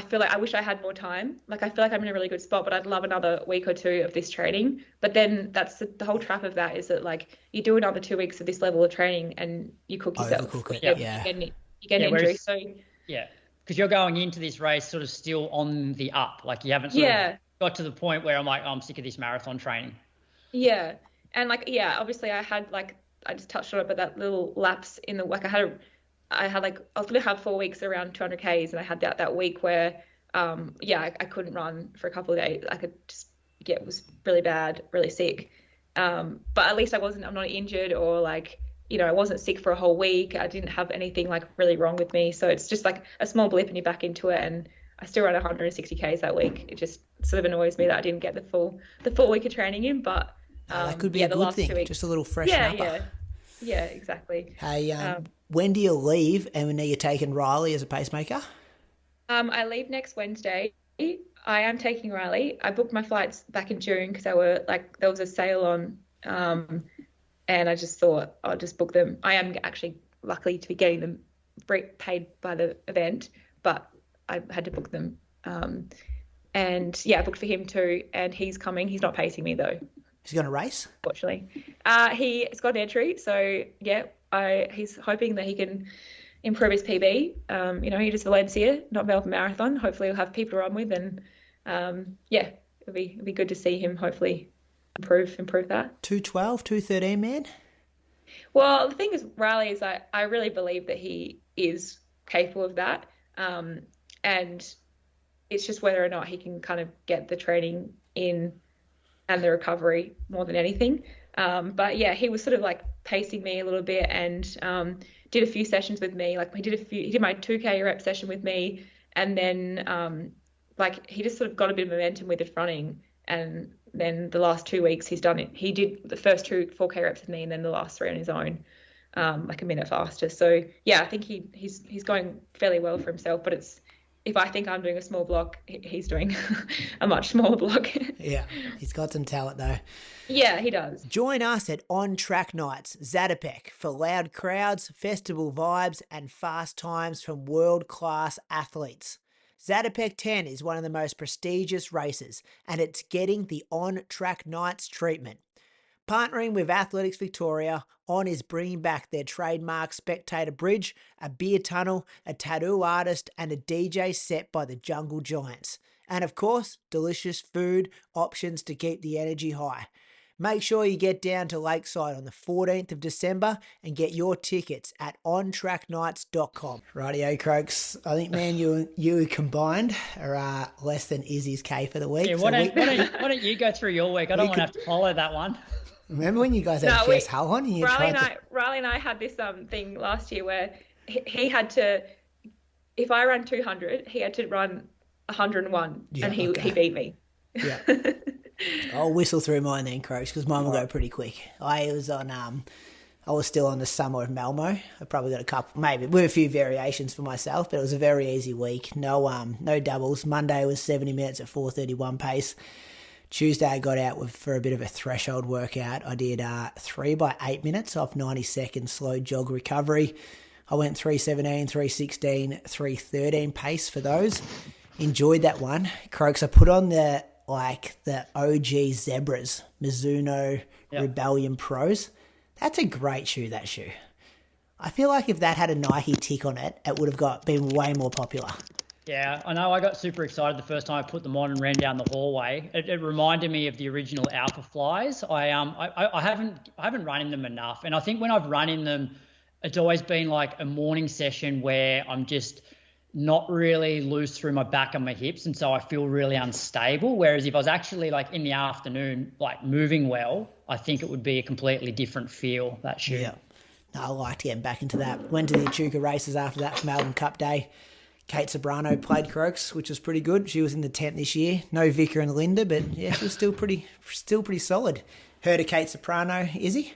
feel like I wish I had more time. Like I feel like I'm in a really good spot, but I'd love another week or two of this training. But then that's the whole trap of that is that like you do another 2 weeks of this level of training and you cook yourself. Overcook it, You get an injury. So yeah, because you're going into this race sort of still on the up. Like you haven't sort of got to the point where I'm like, I'm sick of this marathon training. Yeah, and like obviously I had like I just touched on it, but that little lapse in the like I was gonna have 4 weeks around 200 Ks, and I had that week where I couldn't run for a couple of days. I could just it was really bad, really sick. But at least I'm not injured or like I wasn't sick for a whole week. I didn't have anything like really wrong with me. So it's just like a small blip and you're back into it. And I still ran 160 Ks that week. It just sort of annoys me that I didn't get the full week of training in, but that could be a good thing. Just a little freshen up. Yeah, exactly. Hey, when do you leave? And when are you taking Riley as a pacemaker? I leave next Wednesday. I am taking Riley. I booked my flights back in June because there was a sale on, and I just thought I'll just book them. I am actually lucky to be getting them paid by the event, but I had to book them. And I booked for him too, and he's coming. He's not pacing me though. He's going to race? Fortunately. He's got an entry, so he's hoping that he can improve his PB. He does Valencia, not Melbourne Marathon. Hopefully he'll have people to run with, and it'll be good to see him hopefully improve that. 2:12, 2:13, man? Well, the thing is, Riley is I really believe that he is capable of that, and it's just whether or not he can kind of get the training in and the recovery more than anything. But he was sort of like pacing me a little bit and did a few sessions with me. Like he did my 2K rep session with me, and then he just sort of got a bit of momentum with his running. And then the last 2 weeks he's done it. He did the first 2 4K reps with me, and then the last 3 on his own, like a minute faster. So I think he's going fairly well for himself. But if I think I'm doing a small block, he's doing a much smaller block. Yeah, he's got some talent though. Yeah, he does. Join us at On Track Nights, Zatopek, for loud crowds, festival vibes, and fast times from world-class athletes. Zatopek 10 is one of the most prestigious races, and it's getting the On Track Nights treatment. Partnering with Athletics Victoria, On is bringing back their trademark spectator bridge, a beer tunnel, a tattoo artist, and a DJ set by the Jungle Giants. And of course, delicious food options to keep the energy high. Make sure you get down to Lakeside on the 14th of December and get your tickets at ontracknights.com. Rightio, Croaks. I think, man, you combined are less than Izzy's K for the week. Yeah, why don't you go through your week? I don't want to have to follow that one. Remember when you guys had Jess Hull on? Riley and I had this thing last year where he had to, if I ran 200, he had to run 101, and he beat me. Yeah. I'll whistle through mine then, Croaks, because mine will go pretty quick. I was still on the Summer of Malmö. I probably got a couple, maybe with a few variations for myself, but it was a very easy week. No doubles. Monday was 70 minutes at 4:31 pace. Tuesday I got out for a bit of a threshold workout. I did 3 by 8 minutes off 90 seconds slow jog recovery. I went 3:17, 3:16, 3:13 pace for those. Enjoyed that one. Croaks, I put on the OG Zebras, Mizuno Rebellion Pros. That's a great shoe, that shoe. I feel like if that had a Nike tick on it, it would have been way more popular. Yeah, I know. I got super excited the first time I put them on and ran down the hallway. It reminded me of the original Alpha Flies. I haven't run in them enough, and I think when I've run in them, it's always been like a morning session where I'm just not really loose through my back and my hips, and so I feel really unstable. Whereas if I was actually like in the afternoon, like moving well, I think it would be a completely different feel, that shoe. Yeah, no, I liked getting back into that. Went to the Echuca races after that for Melbourne Cup Day. Kate Sobrano played Croaks, which was pretty good. She was in the tent this year. No Vicar and Linda, but yeah, she was still pretty solid. Heard of Kate Soprano, Izzy?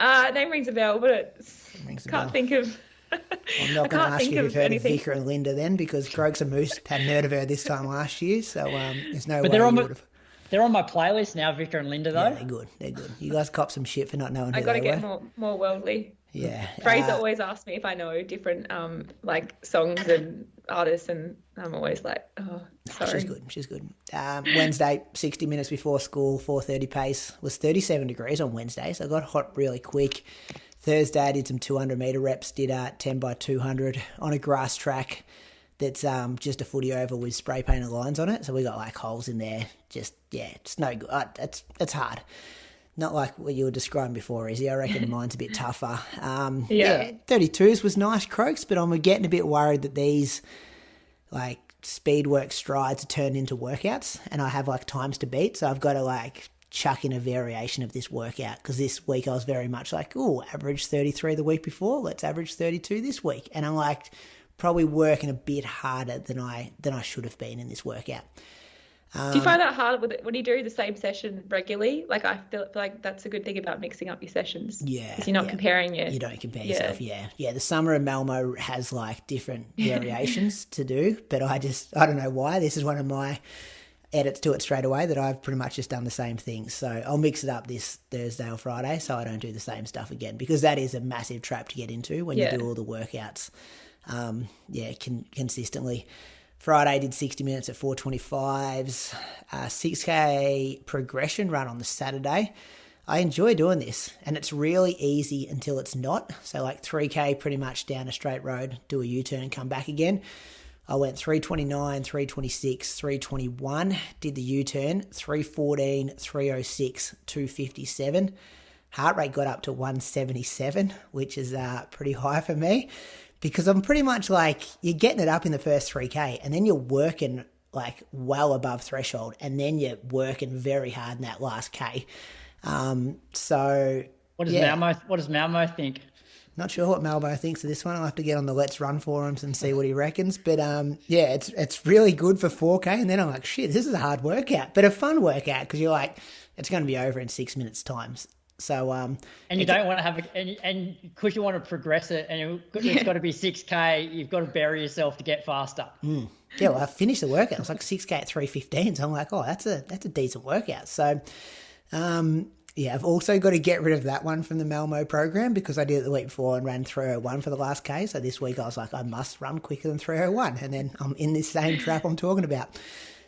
Name rings a bell, but can't think of. I'm not going to ask you if you've heard of Vicar and Linda then, because Croaks and Moose hadn't heard of her this time last year, so there's no way you would have. They're on my playlist now, Vicar and Linda, though. Yeah, they're good. You guys cop some shit for not knowing who they were. I got to get more worldly. Yeah. Fraser always asks me if I know different like songs and artists, and I'm always like, oh, sorry. She's good. Wednesday, 60 minutes before school, 4:30 pace, was 37 degrees on Wednesday, so I got hot really quick. Thursday, I did some 200-metre reps, did 10 by 200 on a grass track that's just a footy oval with spray painted lines on it. So we got like holes in there. It's no good. It's hard. Not like what you were describing before, Izzy. I reckon mine's a bit tougher. 32s was nice, Croaks, but I'm getting a bit worried that these like speed work strides are turned into workouts and I have like times to beat. So I've got to like chuck in a variation of this workout, because this week I was very much like, average 33 the week before, let's average 32 this week. And I'm like probably working a bit harder than I should have been in this workout. Do you find that hard when you do the same session regularly? Like, I feel like that's a good thing about mixing up your sessions. Yeah. Because you're not comparing you don't compare yourself, Yeah, the Summer of Malmö has like different variations to do, but I don't know why. This is one of my edits to it straight away that I've pretty much just done the same thing. So I'll mix it up this Thursday or Friday so I don't do the same stuff again, because that is a massive trap to get into when you do all the workouts consistently. Friday did 60 minutes at 4:25s, 6K progression run on the Saturday. I enjoy doing this, and it's really easy until it's not. So like 3K pretty much down a straight road, do a U-turn and come back again. I went 3:29, 3:26, 3:21, did the U-turn, 3:14, 3:06, 2:57. Heart rate got up to 177, which is pretty high for me, because I'm pretty much like, you're getting it up in the first 3K and then you're working like well above threshold, and then you're working very hard in that last K. So what does Malmo think? Not sure what Malmo thinks of this one. I'll have to get on the Let's Run forums and see what he reckons. But it's really good for 4K. And then I'm like, shit, this is a hard workout, but a fun workout, because you're like, it's going to be over in 6 minutes times. So and you don't want to have and because you want to progress it, and it's got to be 6K. You've got to bury yourself to get faster. Yeah, well, I finished the workout. It was like 6K at 3:15. So I'm like, oh, that's a decent workout. So I've also got to get rid of that one from the Malmo program, because I did it the week before and ran 3:01 for the last K. So this week I was like, I must run quicker than 3:01, and then I'm in this same trap I'm talking about.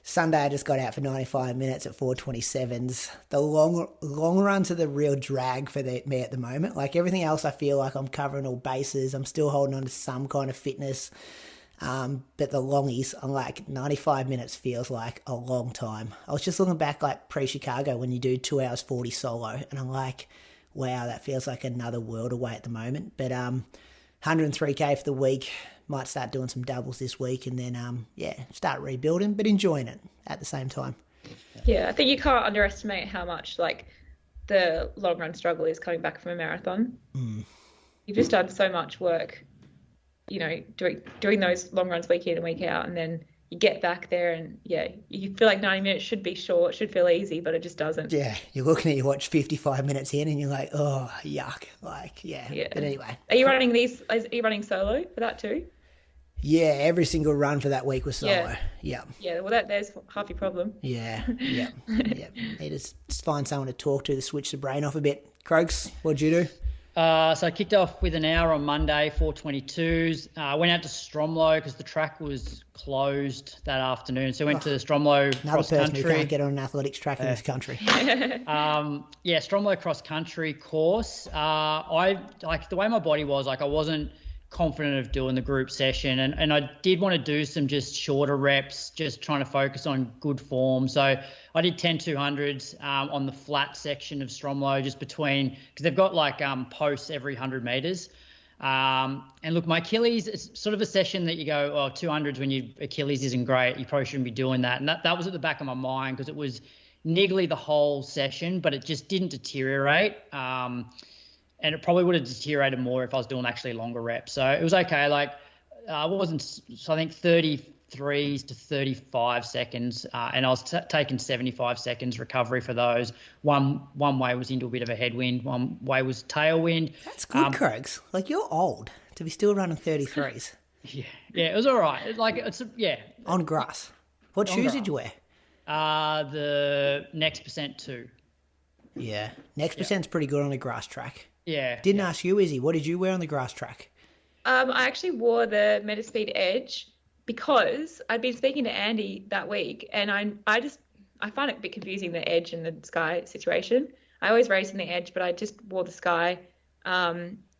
Sunday, I just got out for 95 minutes at 4:27s. The long runs are the real drag for me at the moment. Like everything else, I feel like I'm covering all bases. I'm still holding on to some kind of fitness. But the longies, I'm like 95 minutes feels like a long time. I was just looking back like pre-Chicago when you do 2 hours 40 solo, and I'm like, wow, that feels like another world away at the moment. But 103K for the week. Might start doing some doubles this week, and then start rebuilding, but enjoying it at the same time. Yeah, I think you can't underestimate how much like the long run struggle is coming back from a marathon. You've just done so much work, doing those long runs week in and week out, and then you get back there and you feel like 90 minutes should be short, should feel easy, but it just doesn't. Yeah, you're looking at your watch 55 minutes in and you're like, oh, yuck. Like, yeah. But anyway. Are you running solo for that too? Yeah, every single run for that week was solo. Yeah. Yeah, well, there's half your problem. Yeah. Need to find someone to talk to switch the brain off a bit. Croaks, what'd you do? So I kicked off with an hour on Monday, 4:22s. I went out to Stromlo because the track was closed that afternoon. So I went to Stromlo cross country. Another person who can't get on an athletics track in this country. Stromlo cross country course. I like the way my body was, like I wasn't confident of doing the group session, and I did want to do some just shorter reps, just trying to focus on good form. So I did 10 200s on the flat section of Stromlo, just between, because they've got like posts every 100 meters. And look, my Achilles, it's sort of a session that you go, 200s when your Achilles isn't great, you probably shouldn't be doing that. And that was at the back of my mind, because it was niggly the whole session, but it just didn't deteriorate. And it probably would have deteriorated more if I was doing actually longer reps. So it was okay. Like I wasn't, so I think 33s to 35 seconds, and I was taking 75 seconds recovery for those. One way was into a bit of a headwind, one way was tailwind. That's good, Craigs. Like, you're old to be still running 33s. Yeah, it was all right. Like, On grass. What shoes did you wear? The Next Percent 2. Yeah. Next Percent's pretty good on a grass track. Yeah. Didn't ask you, Izzy, what did you wear on the grass track? I actually wore the Metaspeed Edge because I'd been speaking to Andy that week, and I find it a bit confusing, the Edge and the Sky situation. I always race in the Edge, but I just wore the Sky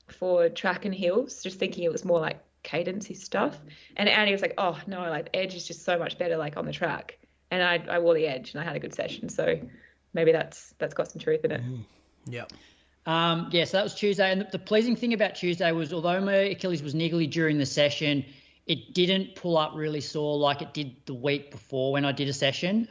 for track and hills, just thinking it was more like cadencey stuff. And Andy was like, oh no, like the Edge is just so much better like on the track. And I wore the Edge and I had a good session, so maybe that's got some truth in it. Yep. So that was Tuesday, and the pleasing thing about Tuesday was, although my Achilles was niggly during the session, it didn't pull up really sore like it did the week before when I did a session.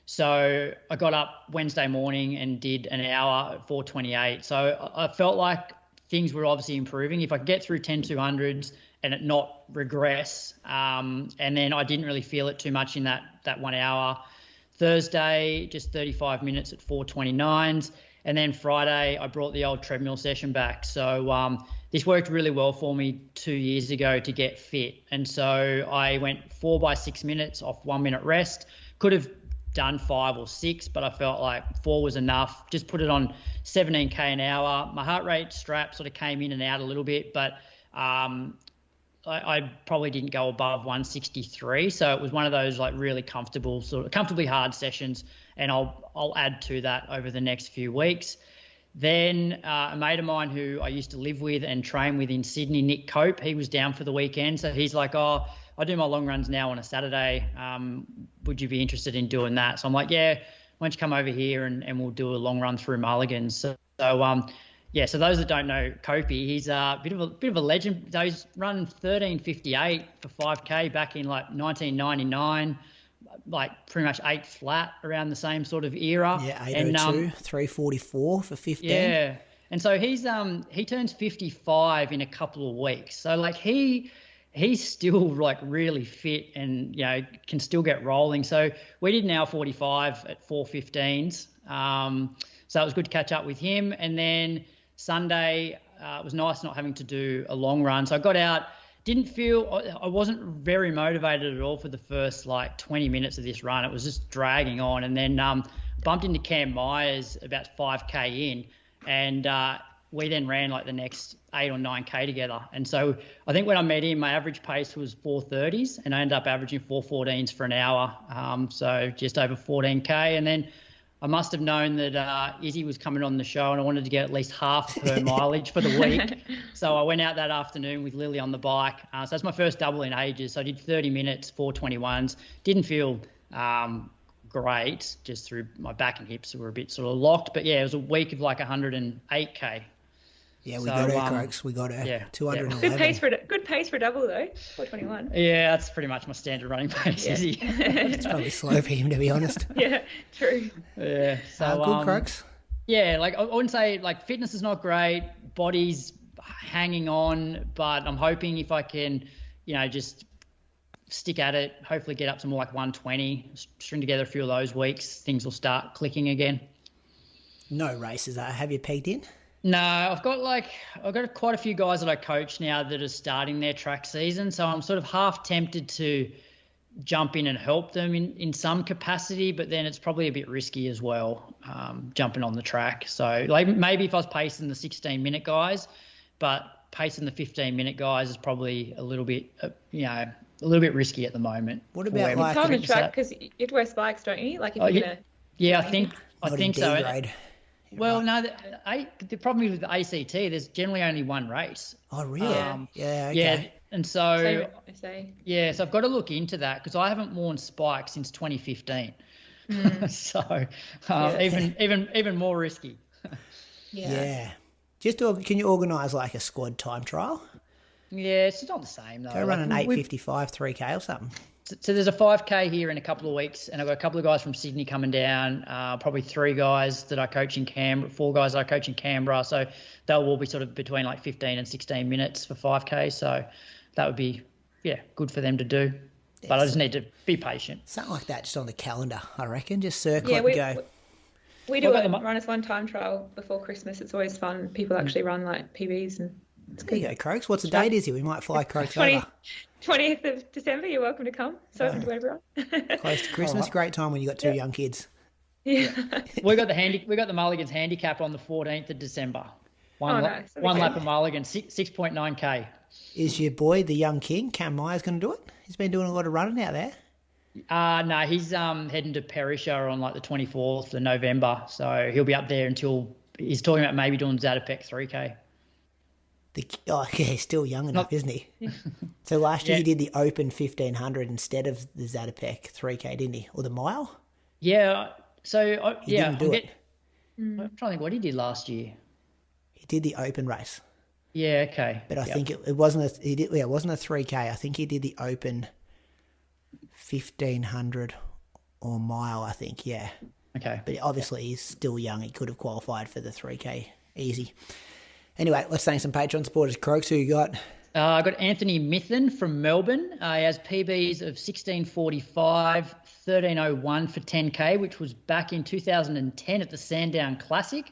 So I got up Wednesday morning and did an hour at 4:28. So I felt like things were obviously improving. If I could get through 10-200s and it not regress, and then I didn't really feel it too much in that 1 hour. Thursday, just 35 minutes at 4:29s. And then Friday, I brought the old treadmill session back. So this worked really well for me 2 years ago to get fit. And so I went 4 by 6 minutes off 1 minute rest. Could have done 5 or 6, but I felt like 4 was enough. Just put it on 17K an hour. My heart rate strap sort of came in and out a little bit, but I probably didn't go above 163. So it was one of those like really comfortably hard sessions. And I'll add to that over the next few weeks. Then a mate of mine who I used to live with and train with in Sydney, Nick Cope, he was down for the weekend. So he's like, oh, I do my long runs now on a Saturday. Would you be interested in doing that? So I'm like, yeah, why don't you come over here and we'll do a long run through Mulligans. So those that don't know Copey, he's a bit of a legend. So he's run 13:58 for 5K back in like 1999. Like pretty much 8 flat around the same sort of era. Yeah, 802, 344 for 15. Yeah. And so he turns 55 in a couple of weeks. So like he's still like really fit and, you know, can still get rolling. So we did an hour 45 at 4:15s. So it was good to catch up with him. And then Sunday, it was nice not having to do a long run. So I got out. I wasn't very motivated at all for the first like 20 minutes of this run. It was just dragging on, and then bumped into Cam Myers about 5K in, and we then ran like the next 8 or 9K together. And so I think when I met him, my average pace was 4:30s, and I ended up averaging 4:14s for an hour. So just over 14K, and then I must have known that Izzy was coming on the show and I wanted to get at least half of her mileage for the week. So I went out that afternoon with Lily on the bike. So that's my first double in ages. So I did 30 minutes, 4:21s. Didn't feel great, just through my back and hips were a bit sort of locked. But, yeah, it was a week of like 108K. Yeah, we got her, Craigs. We got her. Yeah, 211. Good pace for a double though. 4:21. Yeah, that's pretty much my standard running pace, Izzy. It's probably slow for him, to be honest. Yeah, true. Yeah. So good, Craigs. Yeah, like I wouldn't say like fitness is not great, body's hanging on, but I'm hoping if I can, you know, just stick at it, hopefully get up to more like 120, string together a few of those weeks, things will start clicking again. No races. Have you peaked in? No, I've got quite a few guys that I coach now that are starting their track season. So I'm sort of half tempted to jump in and help them in some capacity, but then it's probably a bit risky as well, jumping on the track. So like maybe if I was pacing the 16-minute guys, but pacing the 15-minute guys is probably a little bit, a little bit risky at the moment. What about like on the track, because you have to wear spikes, don't you? Like if you're gonna. Yeah, I think so. Grade. Well, no, the problem is with the ACT, there's generally only one race. Oh, really? Yeah. Yeah, okay. Yeah, and so, yeah, so I've got to look into that because I haven't worn spikes since 2015. So even more risky. Yeah. Can you organise like a squad time trial? Yeah, it's not the same though. Go run an 8:55 3K or something. So there's a 5K here in a couple of weeks, and I've got a couple of guys from Sydney coming down, probably 3 guys that I coach in Canberra, 4 guys that I coach in Canberra. So they'll all be sort of between like 15 and 16 minutes for 5K. So that would be, good for them to do. But I just need to be patient. Something like that, just on the calendar, I reckon. Just circle Yeah, it and go. We do a run as one time trial before Christmas. It's always fun. People actually run like PBs and it's good. There you go, Croaks. What's the date, is it? We might fly Croaks 20th of December. You're welcome to come. So open to everyone. Close to Christmas. Great time when you got two young kids. Yeah. We got the Mulligans handicap on the 14th of December. One lap of Mulligan, 6.9K. Is your boy, the young king, Cam Myers, going to do it? He's been doing a lot of running out there. No, he's heading to Perisher on like the 24th of November. So he'll be up there until he's talking about maybe doing Zatopek 3K. He's still young enough, isn't he? So last year he did the Open 1500 instead of the Zatopek 3K, didn't he? Or the mile? Yeah. So, didn't do it. I'm trying to think what he did last year. He did the Open race. Yeah, okay. But I think it wasn't it wasn't a 3K. I think he did the Open 1500 or mile, I think, yeah. Okay. But obviously he's still young. He could have qualified for the 3K easy. Anyway, let's thank some Patreon supporters. Croaks, who you got? I got Anthony Mithen from Melbourne. He has PBs of 16:45, 13:01 for 10K, which was back in 2010 at the Sandown Classic.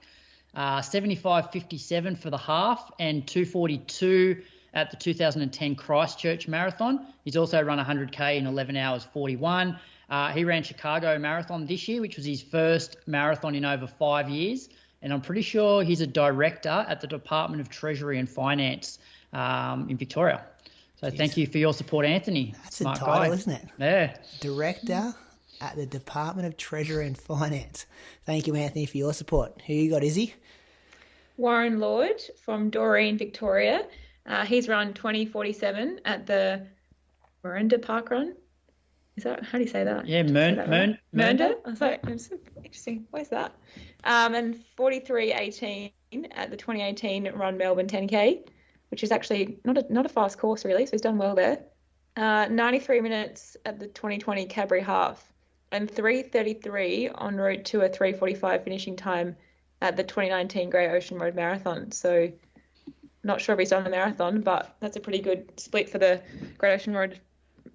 75:57 for the half and 2:42 at the 2010 Christchurch Marathon. He's also run 100K in 11 hours 41. He ran Chicago Marathon this year, which was his first marathon in over 5 years. And I'm pretty sure he's a director at the Department of Treasury and Finance in Victoria. So Thank you for your support, Anthony. That's a title, isn't it? Yeah. Director at the Department of Treasury and Finance. Thank you, Anthony, for your support. Who you got, Izzy? Warren Lord from Doreen, Victoria. He's run 20:47 at the Miranda parkrun. Is that, how do you say that? Yeah, Miranda. I was like, it's so interesting. Where's that? And 43:18 at the 2018 Run Melbourne 10K, which is actually not a fast course really, so he's done well there. 93 minutes at the 2020 Cadbury Half, and 3:33 en route to a 3:45 finishing time at the 2019 Great Ocean Road Marathon. So not sure if he's done the marathon, but that's a pretty good split for the Great Ocean Road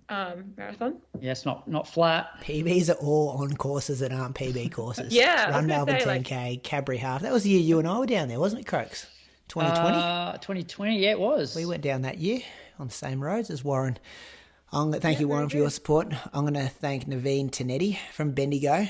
marathon. Yes, not flat. PBs are all on courses that aren't PB courses. Yeah. Run Melbourne 10K, Cadbury Half. That was the year you and I were down there, wasn't it, Croaks? 2020? 2020, yeah, it was. We went down that year on the same roads as Warren. Thank you, Warren, for your support. I'm going to thank Naveen Tanetti from Bendigo.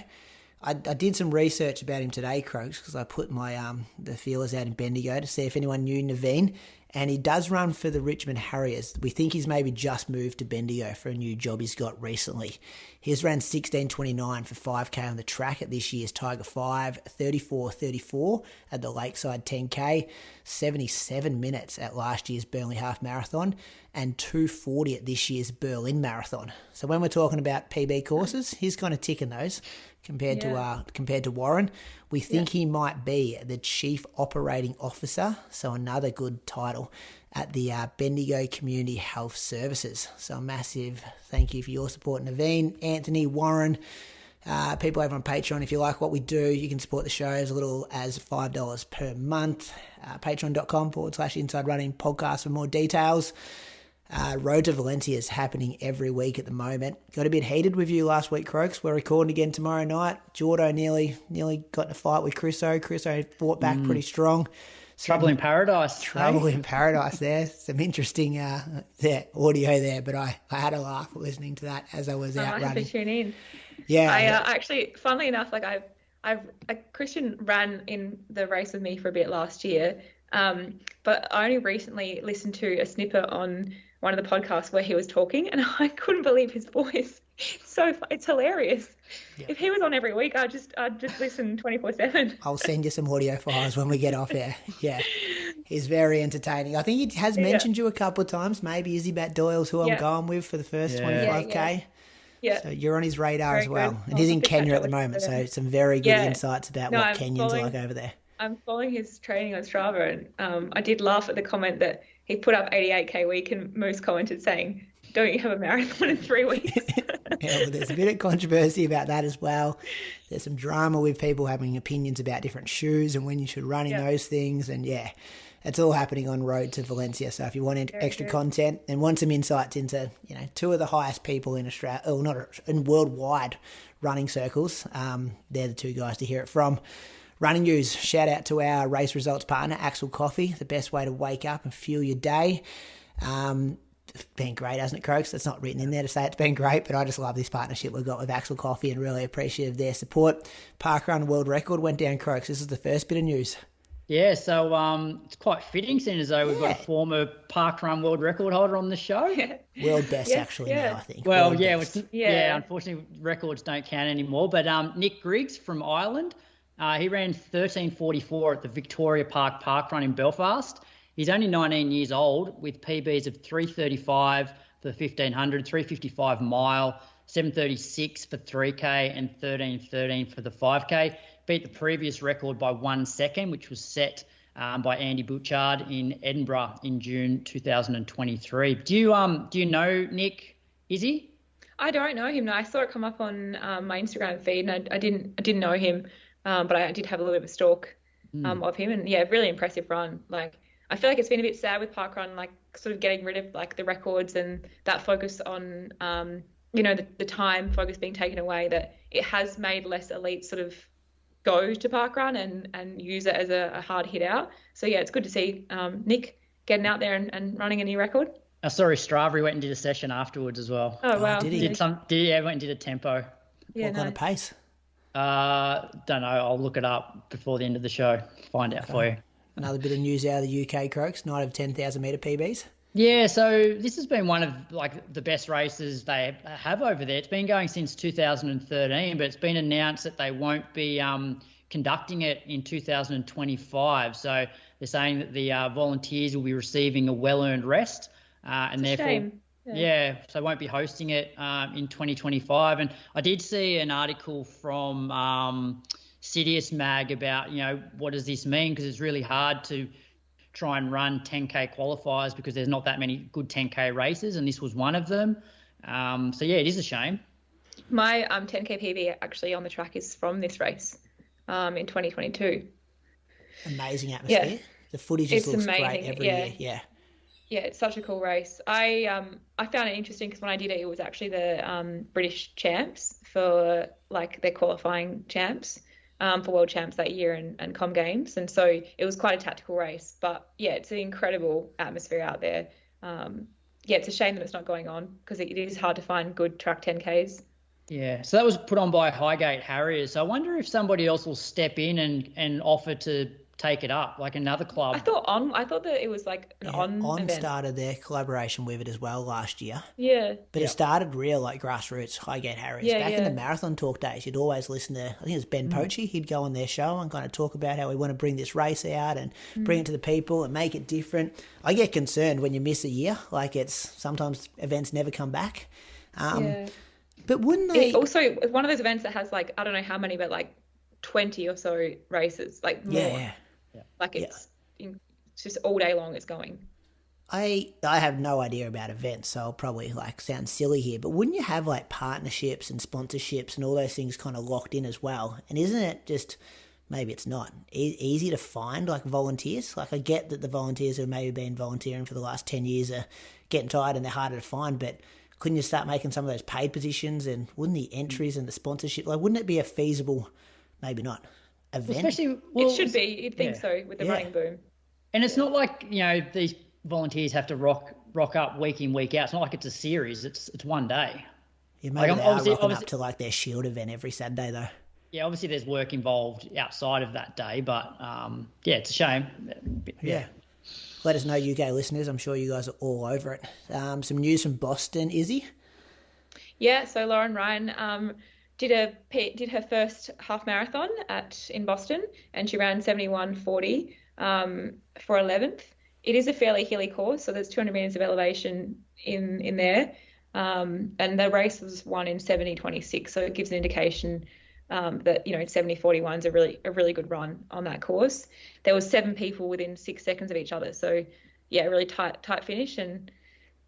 I did some research about him today, Croaks, because I put my the feelers out in Bendigo to see if anyone knew Naveen. And he does run for the Richmond Harriers. We think he's maybe just moved to Bendigo for a new job he's got recently. He's ran 16:29 for 5K on the track at this year's Tiger 5, 34:34 at the Lakeside 10K, 77 minutes at last year's Burnley Half Marathon, and 2:40 at this year's Berlin Marathon. So when we're talking about PB courses, he's kind of ticking those compared to Warren. We think he might be the Chief Operating Officer, so another good title, at the Bendigo Community Health Services. So a massive thank you for your support, Naveen, Anthony, Warren, people over on Patreon. If you like what we do, you can support the show as little as $5 per month. Patreon.com/Inside Running Podcast for more details. Road to Valencia is happening every week at the moment. Got a bit heated with you last week, Croaks. We're recording again tomorrow night. Jordo nearly got in a fight with Chriso. Chriso fought back pretty strong. Trouble in paradise. Trouble in paradise there. Some interesting audio there, but I had a laugh listening to that as I was out running. I have to tune in. Yeah. I actually, funnily enough, like Christian ran in the race with me for a bit last year, but I only recently listened to a snippet on one of the podcasts where he was talking, and I couldn't believe his voice. It's hilarious. Yeah. If he was on every week, I'd just listen 24/7. I'll send you some audio files when we get off air. Yeah, he's very entertaining. I think he has mentioned you a couple of times. Maybe Izzi Batt-Doyle's who I'm going with for the first 25K. Yeah. So you're on his radar very as well. Good. And he's in Kenya at the moment, so some very good insights about what Kenyans like over there. I'm following his training on Strava, and I did laugh at the comment that he put up 88K week, and Moose commented saying, "Don't you have a marathon in 3 weeks?" Well, there's a bit of controversy about that as well. There's some drama with people having opinions about different shoes and when you should run in those things. And It's all happening on road to Valencia. So if you want extra content and want some insights into, two of the highest people in Australia, or not in worldwide running circles, they're the two guys to hear it from. Running news, shout out to our race results partner, Axel Coffee, the best way to wake up and fuel your day. It's been great, hasn't it, Croaks? It's not written in there to say it's been great, but I just love this partnership we've got with Axel Coffee and really appreciative of their support. Parkrun world record went down, Croaks. This is the first bit of news. Yeah, so it's quite fitting, seeing as though we've got a former parkrun world record holder on the show. World best, now, I think. Well, unfortunately, records don't count anymore. But Nick Griggs from Ireland, he ran 13:44 at the Victoria Park Parkrun in Belfast. He's only 19 years old with PBs of 3:35 for the 1500, 3:55 mile, 7:36 for 3K and 13:13 for the 5K. Beat the previous record by 1 second, which was set by Andy Bouchard in Edinburgh in June 2023. Do you know Nick, Izzy? I don't know him. No, I saw it come up on my Instagram feed, and I didn't know him, but I did have a little bit of a stalk of him, and really impressive run. Like, I feel like it's been a bit sad with parkrun, like sort of getting rid of like the records and that focus on the time focus being taken away. That it has made less elites sort of go to parkrun and use it as a hard hit out. So it's good to see Nick getting out there and running a new record. I saw his Strava. He went and did a session afterwards as well. Oh wow! Did he? Went and did a tempo. Yeah, what kind of pace? Don't know. I'll look it up before the end of the show. Find out for you. Another bit of news out of the UK, Croaks, night of 10,000 metre PBs. Yeah, so this has been one of the best races they have over there. It's been going since 2013, but it's been announced that they won't be conducting it in 2025. So they're saying that the volunteers will be receiving a well-earned rest, and therefore, shame. So they won't be hosting it in 2025. And I did see an article from Sidious Mag about, what does this mean? Because it's really hard to try and run 10K qualifiers because there's not that many good 10K races, and this was one of them. It is a shame. My 10K PB actually on the track is from this race in 2022. Amazing atmosphere. Yeah. The footage just looks great every year. Yeah. Yeah, it's such a cool race. I found it interesting because when I did it, it was actually the British champs for their qualifying champs. For World Champs that year and Com Games. And so it was quite a tactical race. But, it's an incredible atmosphere out there. It's a shame that it's not going on because it is hard to find good track 10Ks. Yeah, so that was put on by Highgate Harriers. So I wonder if somebody else will step in and offer to take it up, like another club. I thought that it was like an On event. Started their collaboration with it as well last year. Yeah. But it started real grassroots, Highgate Harriers. Back in the marathon talk days, you'd always listen to, I think it was Ben Pochie, he'd go on their show and kind of talk about how we want to bring this race out and bring it to the people and make it different. I get concerned when you miss a year, sometimes events never come back. But wouldn't they... Also, one of those events that has I don't know how many, but 20 or so races, more. Yeah. It's just all day long it's going. I have no idea about events, so I'll probably sound silly here, but wouldn't you have partnerships and sponsorships and all those things kind of locked in as well? And isn't it just, maybe it's not, easy to find volunteers? I get that the volunteers who have maybe been volunteering for the last 10 years are getting tired and they're harder to find, but couldn't you start making some of those paid positions, and wouldn't the entries and the sponsorship, wouldn't it be a feasible, maybe not, event? It should be. You'd think so with the running boom. And it's not these volunteers have to rock up week in, week out. It's not like it's a series. It's one day. Yeah, maybe they are rocking up to their Shield event every Saturday though. Yeah, obviously there's work involved outside of that day, but it's a shame. Yeah. Let us know, UK listeners. I'm sure you guys are all over it. Some news from Boston, Izzy? Yeah, so Lauren Ryan did her first half marathon in Boston, and she ran 71:40 for 11th. It is a fairly hilly course, so there's 200 meters of elevation in there, and the race was won in 70:26, so it gives an indication that 70:41 is a really good run on that course. There was 7 people within 6 seconds of each other, so a really tight finish, and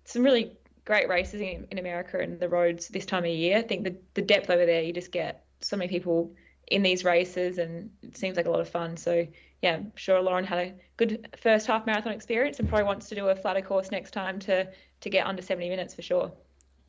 some really great races in America and the roads this time of year. I think the depth over there, you just get so many people in these races, and it seems like a lot of fun. So yeah, I'm sure Lauren had a good first half marathon experience and probably wants to do a flatter course next time to get under 70 minutes for sure.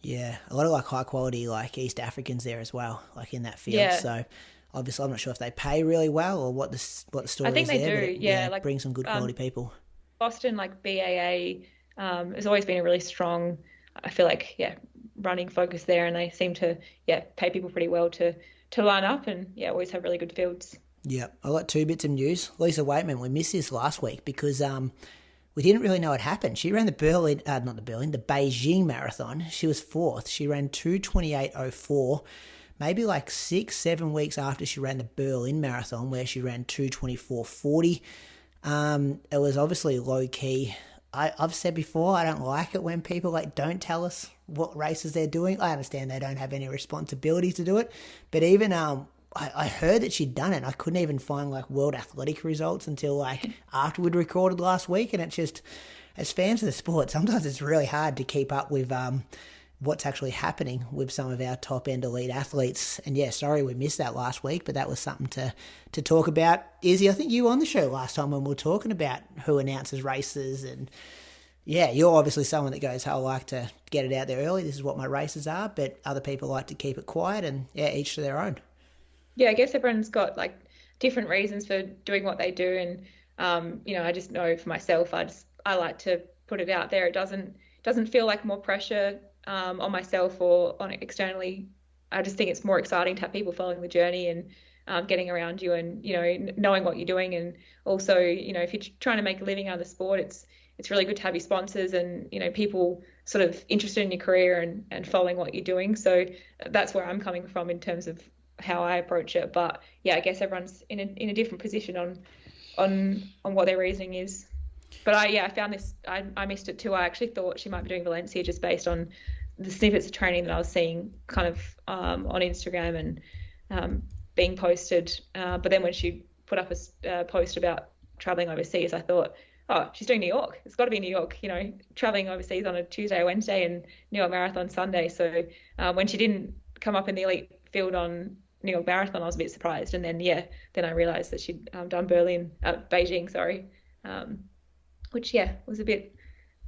Yeah, a lot of like high quality like East Africans there as well, like in that field. Yeah. So obviously I'm not sure if they pay really well or what the story is there. I think they do, but it, yeah. Like bring some good quality people. Boston, like BAA, has always been a really strong, I feel like, yeah, running focus there, and they seem to, yeah, pay people pretty well to line up and, yeah, always have really good fields. Yeah, I got 2 bits of news. Lisa Weightman, we missed this last week because we didn't really know what happened. She ran the Beijing Marathon. She was 4th. She ran 2:28:04, maybe like 6-7 weeks after she ran the Berlin Marathon, where she ran 2:24:40. It was obviously low key. I've said before, I don't like it when people like don't tell us what races they're doing. I understand they don't have any responsibility to do it, but even I heard that she'd done it. I couldn't even find like World Athletic results until like after we'd recorded last week, and it's just, as fans of the sport, sometimes it's really hard to keep up with what's actually happening with some of our top end elite athletes. And yeah, sorry we missed that last week, but that was something to talk about. Izzy, I think you were on the show last time when we were talking about who announces races, and yeah, you're obviously someone that goes, I like to get it out there early, this is what my races are, but other people like to keep it quiet, and yeah, each to their own. Yeah, I guess everyone's got like different reasons for doing what they do, and I just know for myself, I like to put it out there. It doesn't feel like more pressure on myself or on externally. I just think it's more exciting to have people following the journey and getting around you, and knowing what you're doing, and also if you're trying to make a living out of the sport, it's really good to have your sponsors and people sort of interested in your career and following what you're doing. So that's where I'm coming from in terms of how I approach it. But yeah, I guess everyone's in a different position on what their reasoning is. But I found this, I missed it too. I actually thought she might be doing Valencia just based on the snippets of training that I was seeing kind of on Instagram and being posted. But then when she put up a post about traveling overseas, I thought, oh, she's doing New York. It's got to be New York, traveling overseas on a Tuesday or Wednesday and New York Marathon Sunday. So when she didn't come up in the elite field on New York Marathon, I was a bit surprised. And then, then I realised that she'd done Beijing, sorry, which, was a bit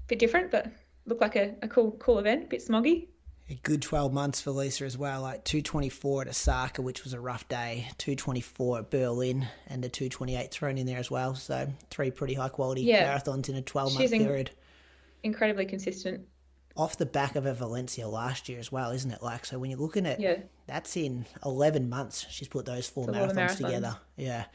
different, but looked like a cool event, a bit smoggy. A good 12 months for Lisa as well, like 2:24 at Osaka, which was a rough day, 2:24 at Berlin, and a 2:28 thrown in there as well. So 3 pretty high-quality marathons in a 12-month period. Incredibly consistent. Off the back of a Valencia last year as well, isn't it? Like, so when you're looking at, that's in 11 months she's put those 4 marathons together. Yeah.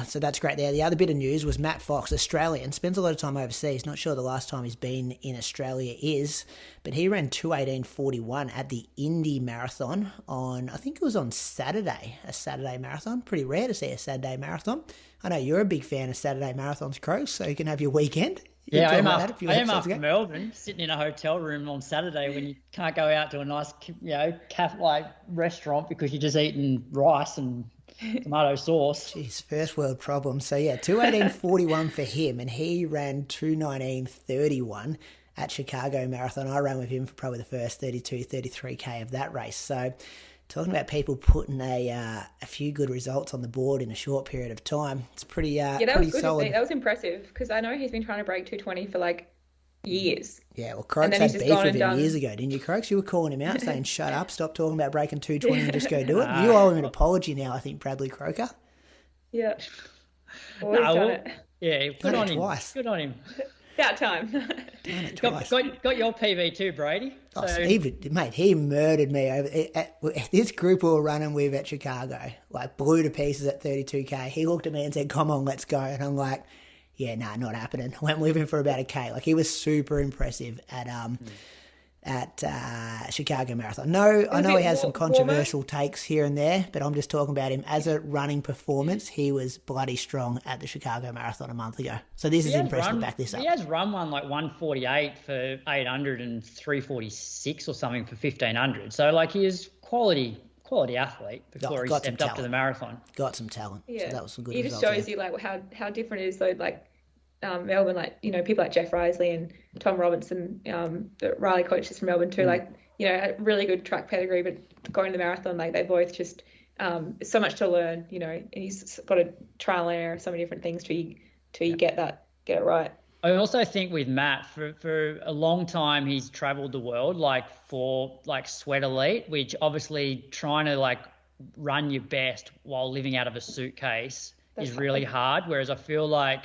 So that's great there. The other bit of news was Matt Fox, Australian, spends a lot of time overseas. Not sure the last time he's been in Australia is, but he ran 2:18:41 at the Indy Marathon on, I think it was on Saturday, a Saturday marathon. Pretty rare to see a Saturday marathon. I know you're a big fan of Saturday marathons, Crow, so you can have your weekend. Yeah, I am after Melbourne, sitting in a hotel room on Saturday when you can't go out to a nice, cafe restaurant because you're just eating rice and tomato sauce. Jeez, first world problem. So yeah, 2:18:41 for him, and he ran 2:19:31 at Chicago Marathon. I ran with him for probably the first 33K of that race. So talking about people putting a few good results on the board in a short period of time, it's pretty that pretty was good solid. That was impressive because I know he's been trying to break 2:20 for like years. Yeah, well, Croaks had beef with him years ago, didn't you, Croaks? You were calling him out saying, shut up, stop talking about breaking 2:20 and just go do it. You owe him an apology now, I think, Bradley Croker. Yeah. Always done it. Yeah, good on him. Twice. Good on him. About time. Done it twice. Got your PB too, Brady. Oh, so... mate, he murdered me. This group we were running with at Chicago, like blew to pieces at 32K. He looked at me and said, come on, let's go. And I'm like, yeah, nah, not happening. Went with him for about a K. Like, he was super impressive at Chicago Marathon. No, I know he has some controversial takes here and there, but I'm just talking about him as a running performance. He was bloody strong at the Chicago Marathon a month ago. So this is impressive. Back this up. He has run one like 1:48 for 800 and 3:46 or something for 1500. So like he is quality athlete before he stepped up to the marathon. Got some talent. Yeah, so that was some good. It just shows you like how different it is though. Like Melbourne, like people like Jeff Risley and Tom Robinson, the Riley coaches from Melbourne too. Like a really good track pedigree, but going to the marathon, like they both just so much to learn, you know, and he's got to trial and error so many different things till you get it right. I also think with Matt, for a long time, he's traveled the world, like for like Sweat Elite, which obviously trying to like run your best while living out of a suitcase is really hard. Whereas I feel like,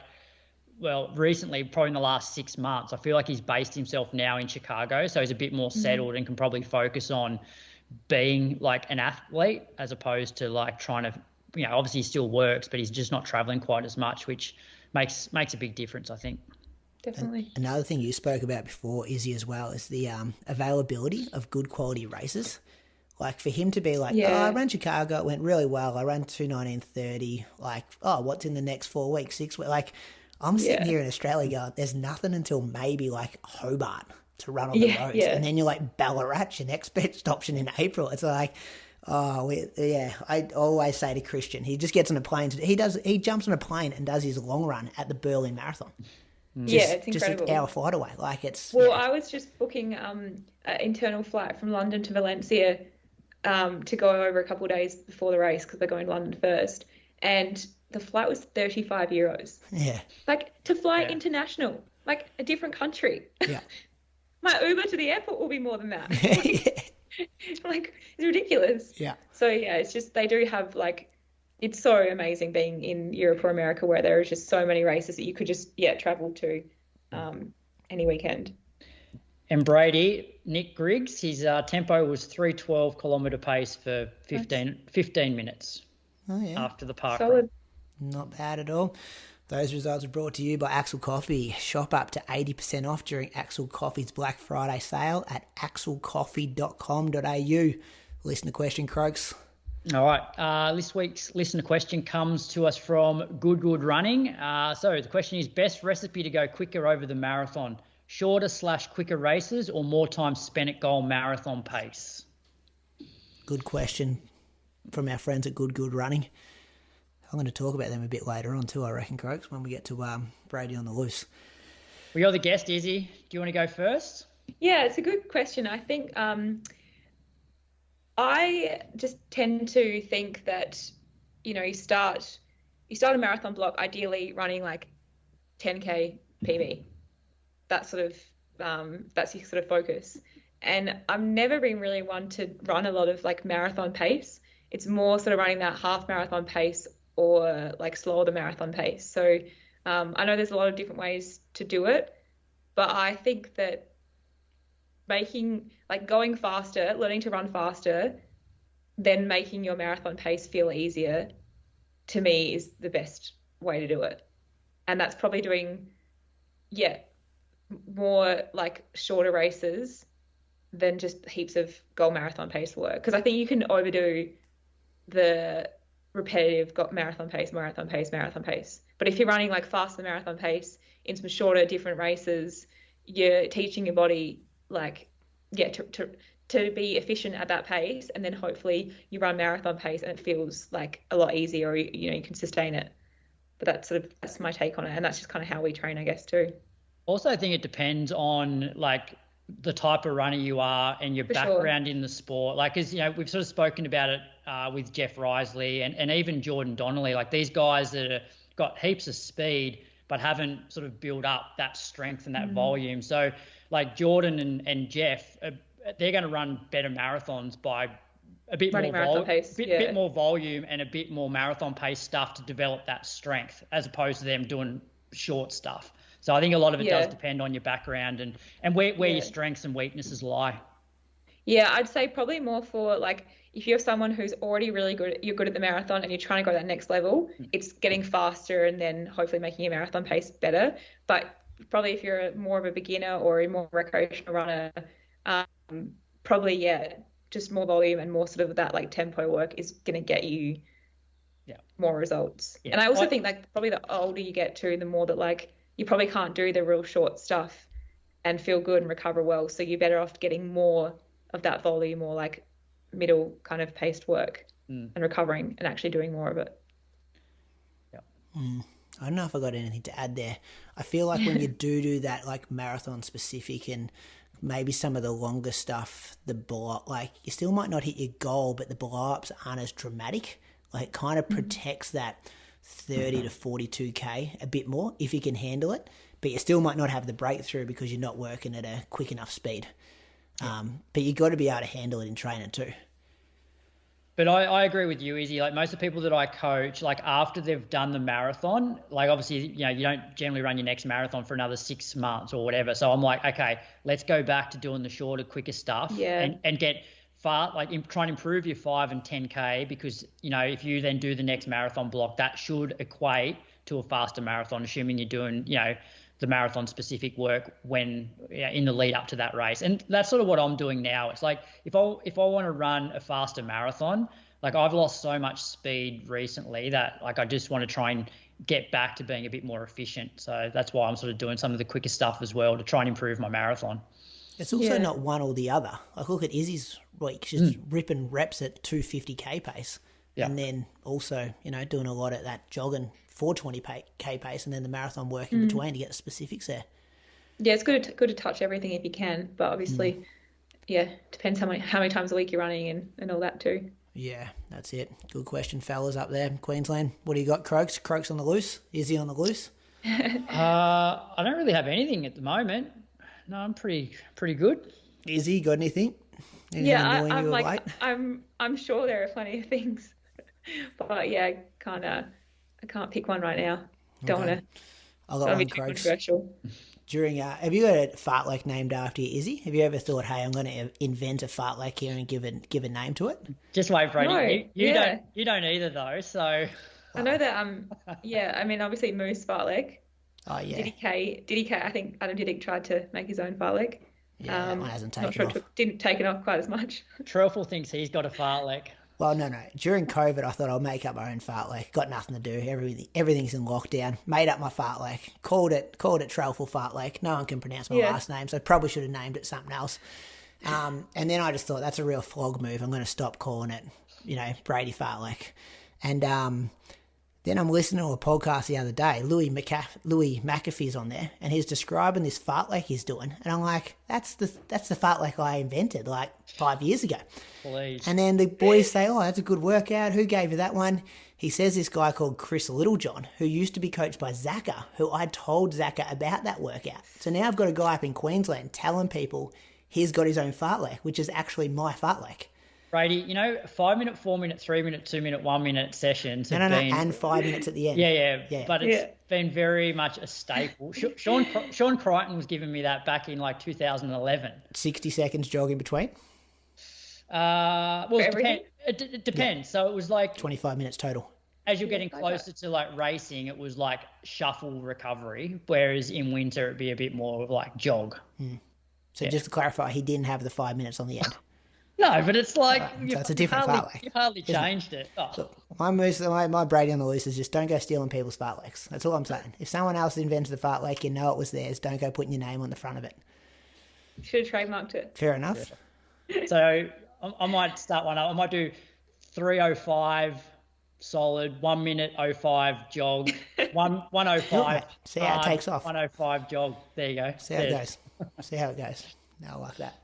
well, recently, probably in the last 6 months, I feel like he's based himself now in Chicago. So he's a bit more settled and can probably focus on being like an athlete as opposed to like trying to, you know, obviously he still works, but he's just not traveling quite as much, which makes a big difference, I think. Definitely. Another thing you spoke about before, Izzy, as well, is the availability of good quality races. Like for him to be like, oh, I ran Chicago, it went really well. I ran 2:19:30. Like, oh, what's in the next 4 weeks, 6 weeks? Like, I'm sitting here in Australia going, there's nothing until maybe like Hobart to run on the roads. Yeah. And then you're like Ballarat, your next best option in April. It's like, I always say to Christian, he just gets on a plane. He jumps on a plane and does his long run at the Berlin Marathon. It's incredible. Just an hour flight away. Like it's. Well, I was just booking an internal flight from London to Valencia to go over a couple of days before the race because they're going to London first, and the flight was €35. Yeah. Like to fly international, like a different country. Yeah. My Uber to the airport will be more than that. Like it's ridiculous. Yeah. So yeah, it's just they do have like. It's so amazing being in Europe or America where there are just so many races that you could just, travel to any weekend. And Brady, Nick Griggs, his tempo was 3:12 kilometre pace for 15 minutes after the park run. Not bad at all. Those results are brought to you by Axel Coffee. Shop up to 80% off during Axel Coffee's Black Friday sale at axelcoffee.com.au. Listener question, Croaks. All right. This week's listener question comes to us from Good Running. So the question is, best recipe to go quicker over the marathon, shorter/quicker races or more time spent at goal marathon pace? Good question from our friends at Good Running. I'm going to talk about them a bit later on too, I reckon, Croaks, when we get to Brady on the loose. Well, you're the guest, Izzy. Do you want to go first? Yeah, it's a good question. I think I just tend to think that, you know, you start a marathon block ideally running like 10K PB. That's sort of that's your sort of focus. And I've never been really one to run a lot of like marathon pace. It's more sort of running that half marathon pace or like slower the marathon pace. So I know there's a lot of different ways to do it, but I think that going faster, learning to run faster, then making your marathon pace feel easier, to me is the best way to do it. And that's probably doing, more like shorter races than just heaps of goal marathon pace work. Because I think you can overdo the repetitive marathon pace. But if you're running like faster marathon pace in some shorter, different races, you're teaching your body to be efficient at that pace, and then hopefully you run marathon pace and it feels like a lot easier, or you can sustain it. But that's my take on it, and that's just kind of how we train, I guess, too. Also, I think it depends on like the type of runner you are and your background in the sport. Like, as you know, we've sort of spoken about it with Jeff Risley and even Jordan Donnelly, like these guys that have got heaps of speed but haven't sort of built up that strength and that volume. So like Jordan and Jeff, they're going to run better marathons by a bit more bit more volume and a bit more marathon pace stuff to develop that strength, as opposed to them doing short stuff. So I think a lot of it does depend on your background and where your strengths and weaknesses lie. Yeah, I'd say probably more for like if you're someone who's already really good, you're good at the marathon and you're trying to go to that next level, it's getting faster and then hopefully making your marathon pace better. But probably if you're more of a beginner or a more recreational runner, probably, just more volume and more sort of that like tempo work is going to get you more results. Yeah. And I also think like probably the older you get too, the more that like you probably can't do the real short stuff and feel good and recover well. So you're better off getting more of that volume or like middle kind of paced work and recovering and actually doing more of it. Yeah. I don't know if I got anything to add there. I feel like when you do that like marathon specific and maybe some of the longer stuff, like you still might not hit your goal, but the blow-ups aren't as dramatic. Like it kind of protects that 30 to 42K a bit more if you can handle it, but you still might not have the breakthrough because you're not working at a quick enough speed. But you got to be able to handle it in training too. But I agree with you, Izzy. Like most of the people that I coach, like after they've done the marathon, like obviously, you know, you don't generally run your next marathon for another 6 months or whatever. So I'm like, okay, let's go back to doing the shorter, quicker stuff and get far, like try and improve your 5 and 10K because, you know, if you then do the next marathon block, that should equate to a faster marathon, assuming you're doing, you know, the marathon specific work when in the lead up to that race. And that's sort of what I'm doing now. It's like if I want to run a faster marathon, like I've lost so much speed recently that like I just want to try and get back to being a bit more efficient. So that's why I'm sort of doing some of the quicker stuff as well to try and improve my marathon. It's also not one or the other. Like look at Izzy's week. She's ripping reps at 250K pace. Yeah. And then also, you know, doing a lot at that jogging 420K pace and then the marathon work in between to get the specifics there. Yeah, it's good to touch everything if you can, but obviously, depends how many times a week you're running and all that too. Yeah, that's it. Good question, fellas up there in Queensland. What do you got, Croaks? Croaks on the loose? Izzy on the loose? I don't really have anything at the moment. No, I'm pretty good. Izzy, got anything? I'm sure there are plenty of things, but yeah, I can't pick one right now. Don't want to. I'll go on, Croaks. Controversial. Have you got a fartlek named after you, Izzy? Have you ever thought, hey, I'm going to invent a fartlek here and give a name to it? Just wait, Brady. No, you don't either though. So I know that. I mean, obviously Moose fartlek. Oh yeah. DDK. I think Adam Didyk tried to make his own fartlek. Yeah, that one hasn't taken off. Didn't take it off quite as much. Truffle thinks he's got a fartlek. Well, no. During COVID, I thought I'll make up my own fartlek. Got nothing to do. Everything's in lockdown. Made up my fartlek. Called it Trelful fartlek. No one can pronounce my last name, so I probably should have named it something else. And then I just thought that's a real flog move. I'm going to stop calling it, you know, Brady fartlek. And then I'm listening to a podcast the other day. Louis McAfee's on there, and he's describing this fartlek he's doing, and I'm like, that's the fartlek I invented like 5 years ago. Please. And then the boys say, oh, that's a good workout. Who gave you that one? He says this guy called Chris Littlejohn, who used to be coached by Zaka, who I told Zaka about that workout. So now I've got a guy up in Queensland telling people he's got his own fartlek, which is actually my fartlek. Brady, you know, 5 minute, 4 minute, 3 minute, 2 minute, 1 minute sessions have been... and 5 minutes at the end. Yeah. But it's been very much a staple. Sean Crichton was giving me that back in like 2011. 60 seconds jog in between? Well, it depends. Yeah. So it was like 25 minutes total. As you're getting closer to like racing, it was like shuffle recovery, whereas in winter it'd be a bit more of like jog. So just to clarify, he didn't have the 5 minutes on the end. No, but it's like so it's a different fartlek. You hardly changed it. Oh. Look, my Brady on the loose is just don't go stealing people's fartleks. That's all I'm saying. If someone else invented the fartlek, you know it was theirs. Don't go putting your name on the front of it. Should have trademarked it. Fair enough. Yeah. So I might start one up. I might do 3:05 solid, 1 minute 05 jog, 1:05. See how it takes off. 1:05 jog. There you go. See how it goes. See how it goes. No, I like that.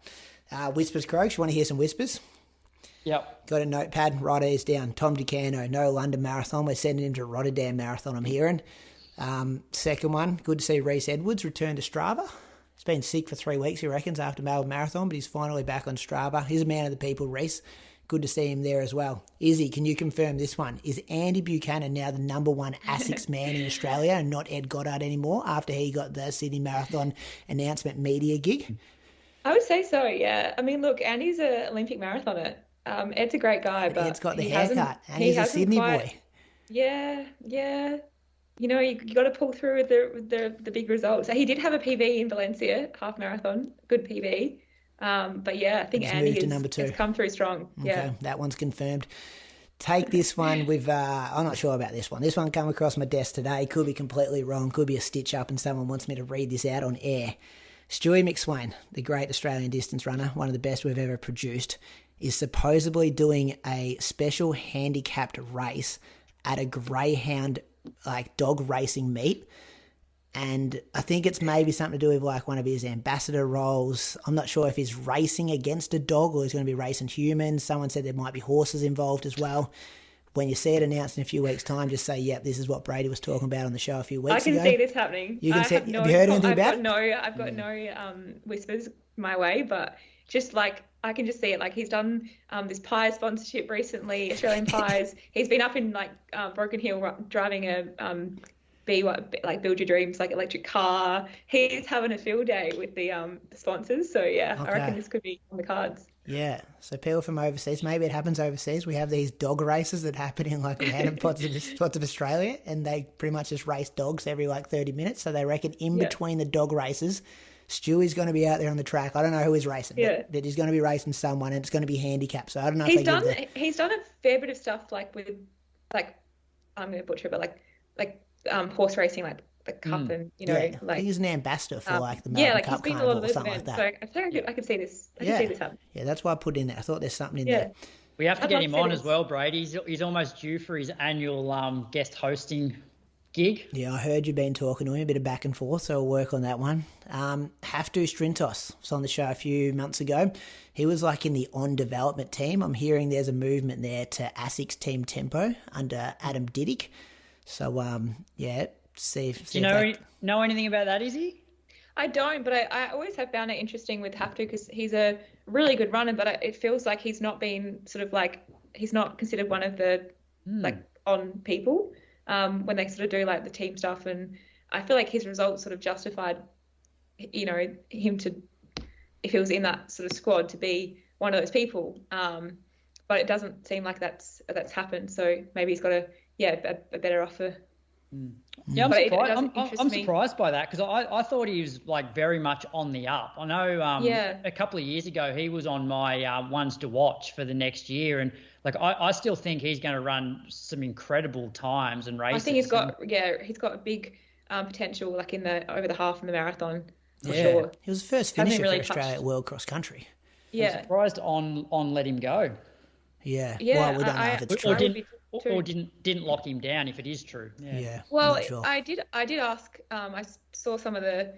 Whispers, Croaks. You want to hear some whispers? Yep. Got a notepad. Write these down. Tom DeCano, no London Marathon. We're sending him to Rotterdam Marathon, I'm hearing. Second one, good to see Reece Edwards return to Strava. He's been sick for 3 weeks, he reckons, after Melbourne Marathon, but he's finally back on Strava. He's a man of the people, Reece. Good to see him there as well. Izzy, can you confirm this one? Is Andy Buchanan now the number one ASICS man in Australia and not Ed Goddard anymore after he got the Sydney Marathon announcement media gig? I would say so, yeah. I mean, look, Andy's an Olympic marathoner. Ed's a great guy, but Ed's got the haircut, and he's a Sydney boy. Yeah. You know, you got to pull through with the big results. So he did have a PB in Valencia Half Marathon, good PB. But yeah, I think Andy has come through strong. Okay, yeah, that one's confirmed. Take this one with, I'm not sure about this one. This one came across my desk today. Could be completely wrong. Could be a stitch up and someone wants me to read this out on air. Stewie McSwain, the great Australian distance runner, one of the best we've ever produced, is supposedly doing a special handicapped race at a greyhound, like dog racing meet And I think it's maybe something to do with like one of his ambassador roles. I'm not sure if he's racing against a dog or he's going to be racing humans. Someone said there might be horses involved as well. When you see it announced in a few weeks' time, just say, yep, this is what Brady was talking about on the show a few weeks ago. I can see this happening. You can see, have you heard anything about it? I've got no whispers my way, but just like I can just see it. Like he's done this pie sponsorship recently, Australian Pies. He's been up in like Broken Hill driving a Build Your Dreams like electric car. He's having a field day with the sponsors. So yeah, okay. I reckon this could be on the cards. Yeah, so people from overseas, maybe it happens overseas. We have these dog races that happen in like random spots of Australia, and they pretty much just race dogs every like 30 minutes. So they reckon in between the dog races, Stewie's going to be out there on the track. I don't know who he's racing, but he's going to be racing someone, and it's going to be handicapped. So I don't know if he's done a fair bit of stuff like with like I'm going to butcher it, but like horse racing, like the cup and like he's an ambassador for like the Melbourne Cup Carnival or something like that. So I think I could see this. I can see this happen. Yeah, that's why I put it in there. I thought there's something in there. We have to get him on as well, Brady. He's almost due for his annual guest hosting gig. Yeah, I heard you've been talking to him, a bit of back and forth, so we'll work on that one. Haftu Strintos was on the show a few months ago. He was like in the on-development team. I'm hearing there's a movement there to ASIC's Team Tempo under Adam Diddick. So, see if... Do you know anything about that, Izzy? I don't, but I always have found it interesting with Haftu because he's a really good runner, but it feels like he's not been sort of like... He's not considered one of the, like, on people when they sort of do, like, the team stuff. And I feel like his results sort of justified, him to... If he was in that sort of squad to be one of those people. But it doesn't seem like that's happened. So maybe he's got a better offer. Yeah, I'm surprised by that because I thought he was like very much on the up. I know a couple of years ago he was on my ones to watch for the next year, and like I still think he's going to run some incredible times and races. I think he's got a big potential like over the half and the marathon for sure. He was the first finisher for Australia at World Cross Country. I'm surprised on let him go. Yeah. Well, we don't know if it's true. Or didn't lock him down if it is true. Yeah. Well, sure. I did ask. I saw some of the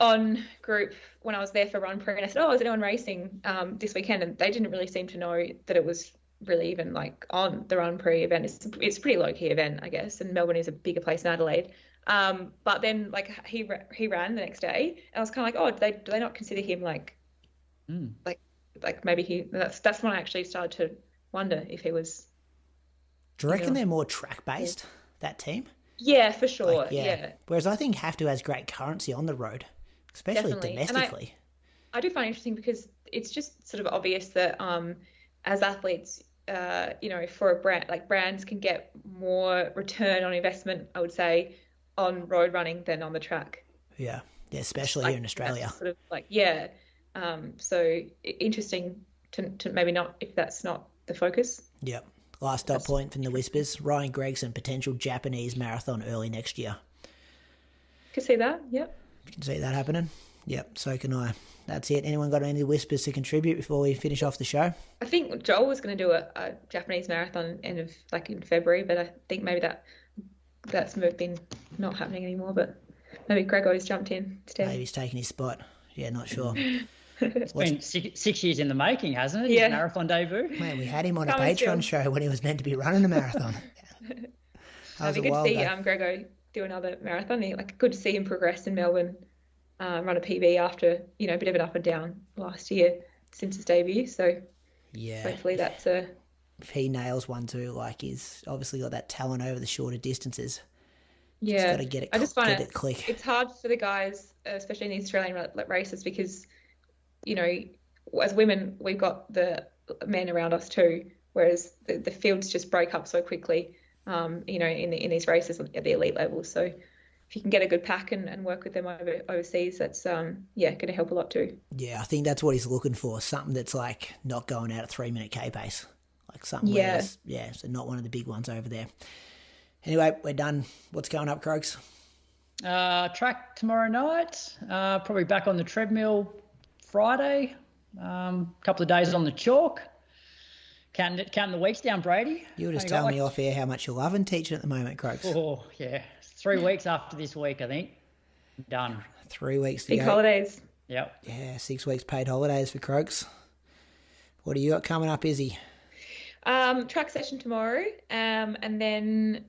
on group when I was there for Run Pre, and I said, "Oh, is anyone racing this weekend?" And they didn't really seem to know that it was really even like on the Run Pre event. It's a pretty low key event, I guess, and Melbourne is a bigger place than Adelaide. But then like he ran the next day, and I was kind of like, "Oh, do they not consider him like maybe that's when I actually started to wonder if he was." Do you reckon they're more track-based, that team? Yeah, for sure, yeah. Whereas I think Haftu has great currency on the road, especially domestically. I do find it interesting because it's just sort of obvious that as athletes, for a brand, like brands can get more return on investment, I would say, on road running than on the track. Yeah, especially here in Australia. Sort of like, so interesting to maybe not, if that's not the focus. Yeah. Last dot point from the Whispers, Ryan Gregson, potential Japanese marathon early next year. Can see that, yep. You can see that happening? Yep, so can I. That's it. Anyone got any Whispers to contribute before we finish off the show? I think Joel was going to do a Japanese marathon in February, but I think maybe that's been not happening anymore, but maybe Gregor's jumped in instead. Maybe he's taking his spot. Yeah, not sure. It's been 6 years in the making, hasn't it? Yeah. His marathon debut. Man, we had him on a Patreon show when he was meant to be running a marathon. It'd be good to see Grego do another marathon. Good to see him progress in Melbourne, run a PB after a bit of an up and down last year since his debut. So hopefully that's a. If he nails one too, he's obviously got that talent over the shorter distances. Yeah, just got to get it. I just find it click. It's hard for the guys, especially in the Australian races, because as women, we've got the men around us too, whereas the fields just break up so quickly, in these races at the elite level. So if you can get a good pack and work with them overseas, that's, going to help a lot too. Yeah, I think that's what he's looking for, something that's not going out at 3-minute K pace, something so not one of the big ones over there. Anyway, we're done. What's going up, Croaks? Track tomorrow night, probably back on the treadmill Friday, couple of days on the chalk. Counting the weeks down, Brady. You were just telling me off air how much you love and teaching at the moment, Croaks. Oh, yeah. 3 weeks after this week, I think. Done. 3 weeks to Big go. holidays. Yep. Yeah, 6 weeks paid holidays for Croaks. What do you got coming up, Izzy? Track session tomorrow, and then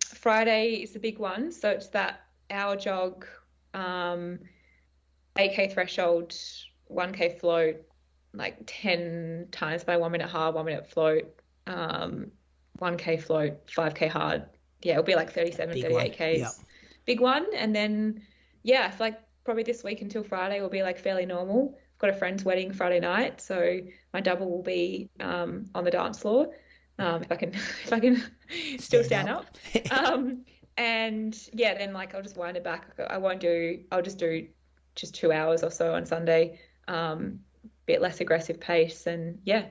Friday is the big one. So it's that hour jog, 8K threshold, 1K float, like 10 times by 1 minute hard, 1 minute float, 1K float, 5K hard. Yeah, it'll be like 37, Big 38 one. Ks. Yep. Big one. And then, yeah, I feel like probably this week until Friday will be like fairly normal. I've got a friend's wedding Friday night, so my double will be on the dance floor, if I can still stand up. And yeah, then like I'll just wind it back. I'll just do 2 hours or so on Sunday, bit less aggressive pace, and yeah,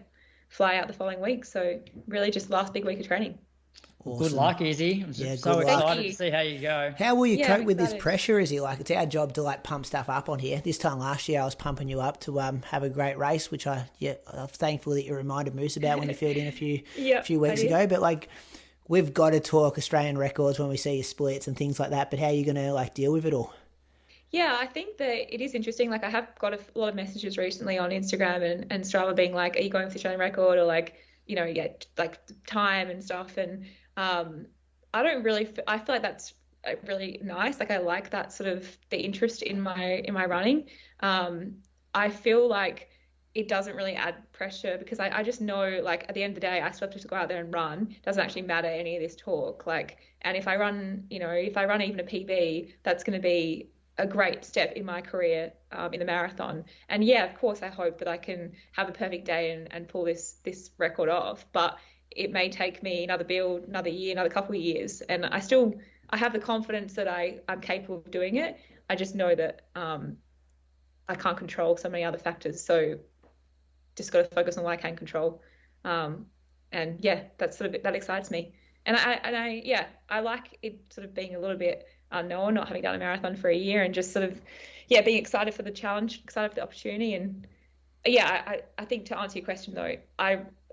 fly out the following week. So really just last big week of training. Awesome. Good luck, Izzy. I'm Yeah, so good luck. excited to see how you go. How will you Yeah, cope I'm with this excited. pressure, Izzy? Like, it's our job to like pump stuff up on here. This time last year I was pumping you up to have a great race, which I'm thankful that you reminded Moose about when you filled in a few weeks ago. But like, we've got to talk Australian records when we see your splits and things like that. But how are you going to like deal with it all? Yeah, I think that it is interesting. Like I have got a lot of messages recently on Instagram and Strava being like, are you going for the Australian record, or like, like time and stuff. And I don't really, I feel like that's really nice. Like I like that sort of the interest in my running. I feel like it doesn't really add pressure because I just know, like, at the end of the day, I still have to go out there and run. It doesn't actually matter any of this talk. Like, and if I run even a PB, that's going to be a great step in my career in the marathon. And yeah, of course, I hope that I can have a perfect day and pull this record off. But it may take me another build, another year, another couple of years. And I have the confidence that I'm capable of doing it. I just know that I can't control so many other factors. So just got to focus on what I can control. And yeah, that excites me. And I like it sort of being a little bit unknown, not having done a marathon for a year, and just sort of, being excited for the challenge, excited for the opportunity. And yeah, I think to answer your question though,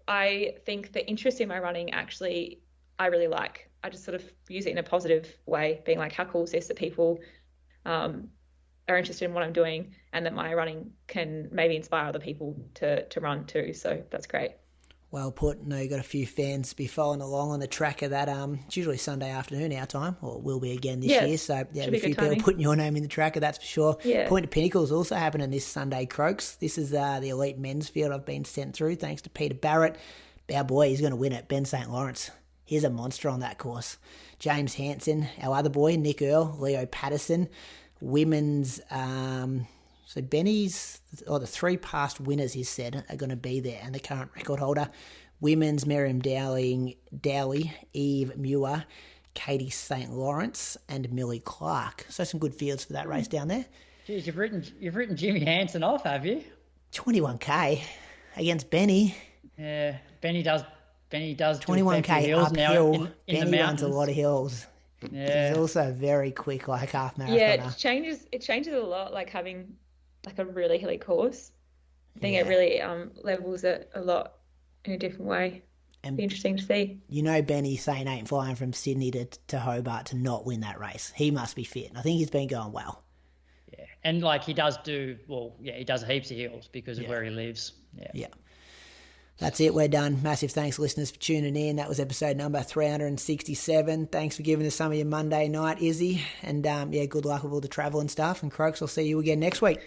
I think the interest in my running actually, I really like. I just sort of use it in a positive way, being like, how cool is this that people are interested in what I'm doing, and that my running can maybe inspire other people to run too. So that's great. Well put. No, you got a few fans be following along on the track of that. It's usually Sunday afternoon our time, or will be again this year. So yeah, a few people putting your name in the tracker, that's for sure. Yeah. Point to Pinnacle is also happening this Sunday, Croaks. This is the elite men's field I've been sent through, thanks to Peter Barrett. Our boy, he's going to win it. Ben St. Lawrence. He's a monster on that course. James Hansen, our other boy, Nick Earl, Leo Patterson. Women's, so Benny's, the 3 past winners, he said, are going to be there, and the current record holder. Women's, Miriam Dowling, Eve Muir, Katie St. Lawrence, and Millie Clark. So some good fields for that race down there. Geez, you've written Jimmy Hansen off, have you? 21K against Benny. Yeah, Benny does 21K hills uphill. now in Benny the runs mountains. a lot of hills. Yeah. He's also very quick, like half marathoner. Yeah, it changes a lot, like having like a really hilly course. I think it really levels it a lot in a different way. And be interesting to see. You know, Benny St. ain't flying from Sydney to Hobart to not win that race. He must be fit. I think he's been going well. Yeah, and like he does he does heaps of hills because of where he lives. Yeah. That's it. We're done. Massive thanks, listeners, for tuning in. That was episode number 367. Thanks for giving us some of your Monday night, Izzy. And good luck with all the travel and stuff. And Croaks, I'll see you again next week.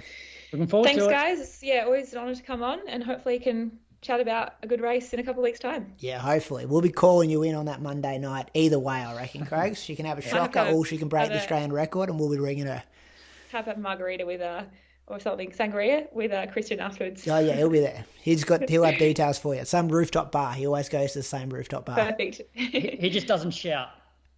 Looking forward to it. Thanks, guys. It's always an honour to come on, and hopefully you can chat about a good race in a couple of weeks' time. Yeah, hopefully. We'll be calling you in on that Monday night. Either way, I reckon, Croaks. She can have a shocker or she can break the Australian record, and we'll be ringing her. Have a margarita with or something, sangria with Christian afterwards. Oh yeah, he'll be there. He'll have details for you. Some rooftop bar. He always goes to the same rooftop bar. Perfect. He just doesn't shout.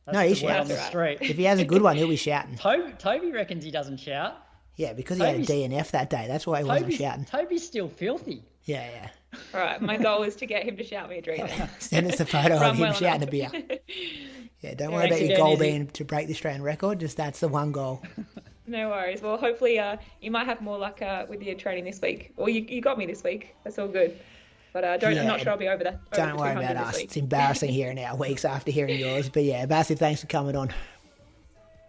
That's No, he the word shouts on the street. If he has a good one, he'll be shouting. Toby reckons he doesn't shout. Yeah, because he had a DNF that day. That's why he wasn't shouting. Toby's still filthy. Yeah. All right, my goal is to get him to shout me a drink. Send us a photo of him shouting a beer. Yeah, don't worry about your goal being to break the Australian record. Just that's the one goal. No worries. Well, hopefully you might have more luck with your training this week. Or you got me this week. That's all good. But I'm not sure I'll be over that. Don't worry about us. It's embarrassing hearing our weeks after hearing yours. But yeah, massive thanks for coming on.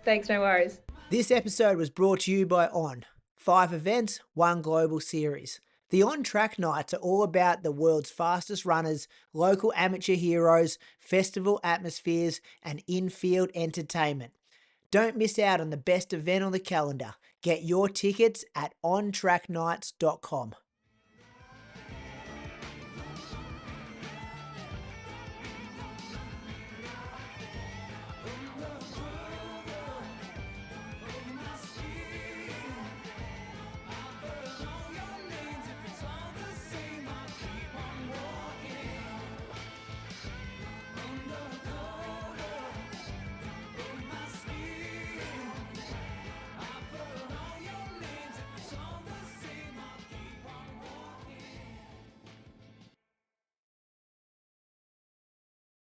Thanks, no worries. This episode was brought to you by On. 5 events, 1 global series. The On Track Nights are all about the world's fastest runners, local amateur heroes, festival atmospheres, and in-field entertainment. Don't miss out on the best event on the calendar. Get your tickets at ontracknights.com.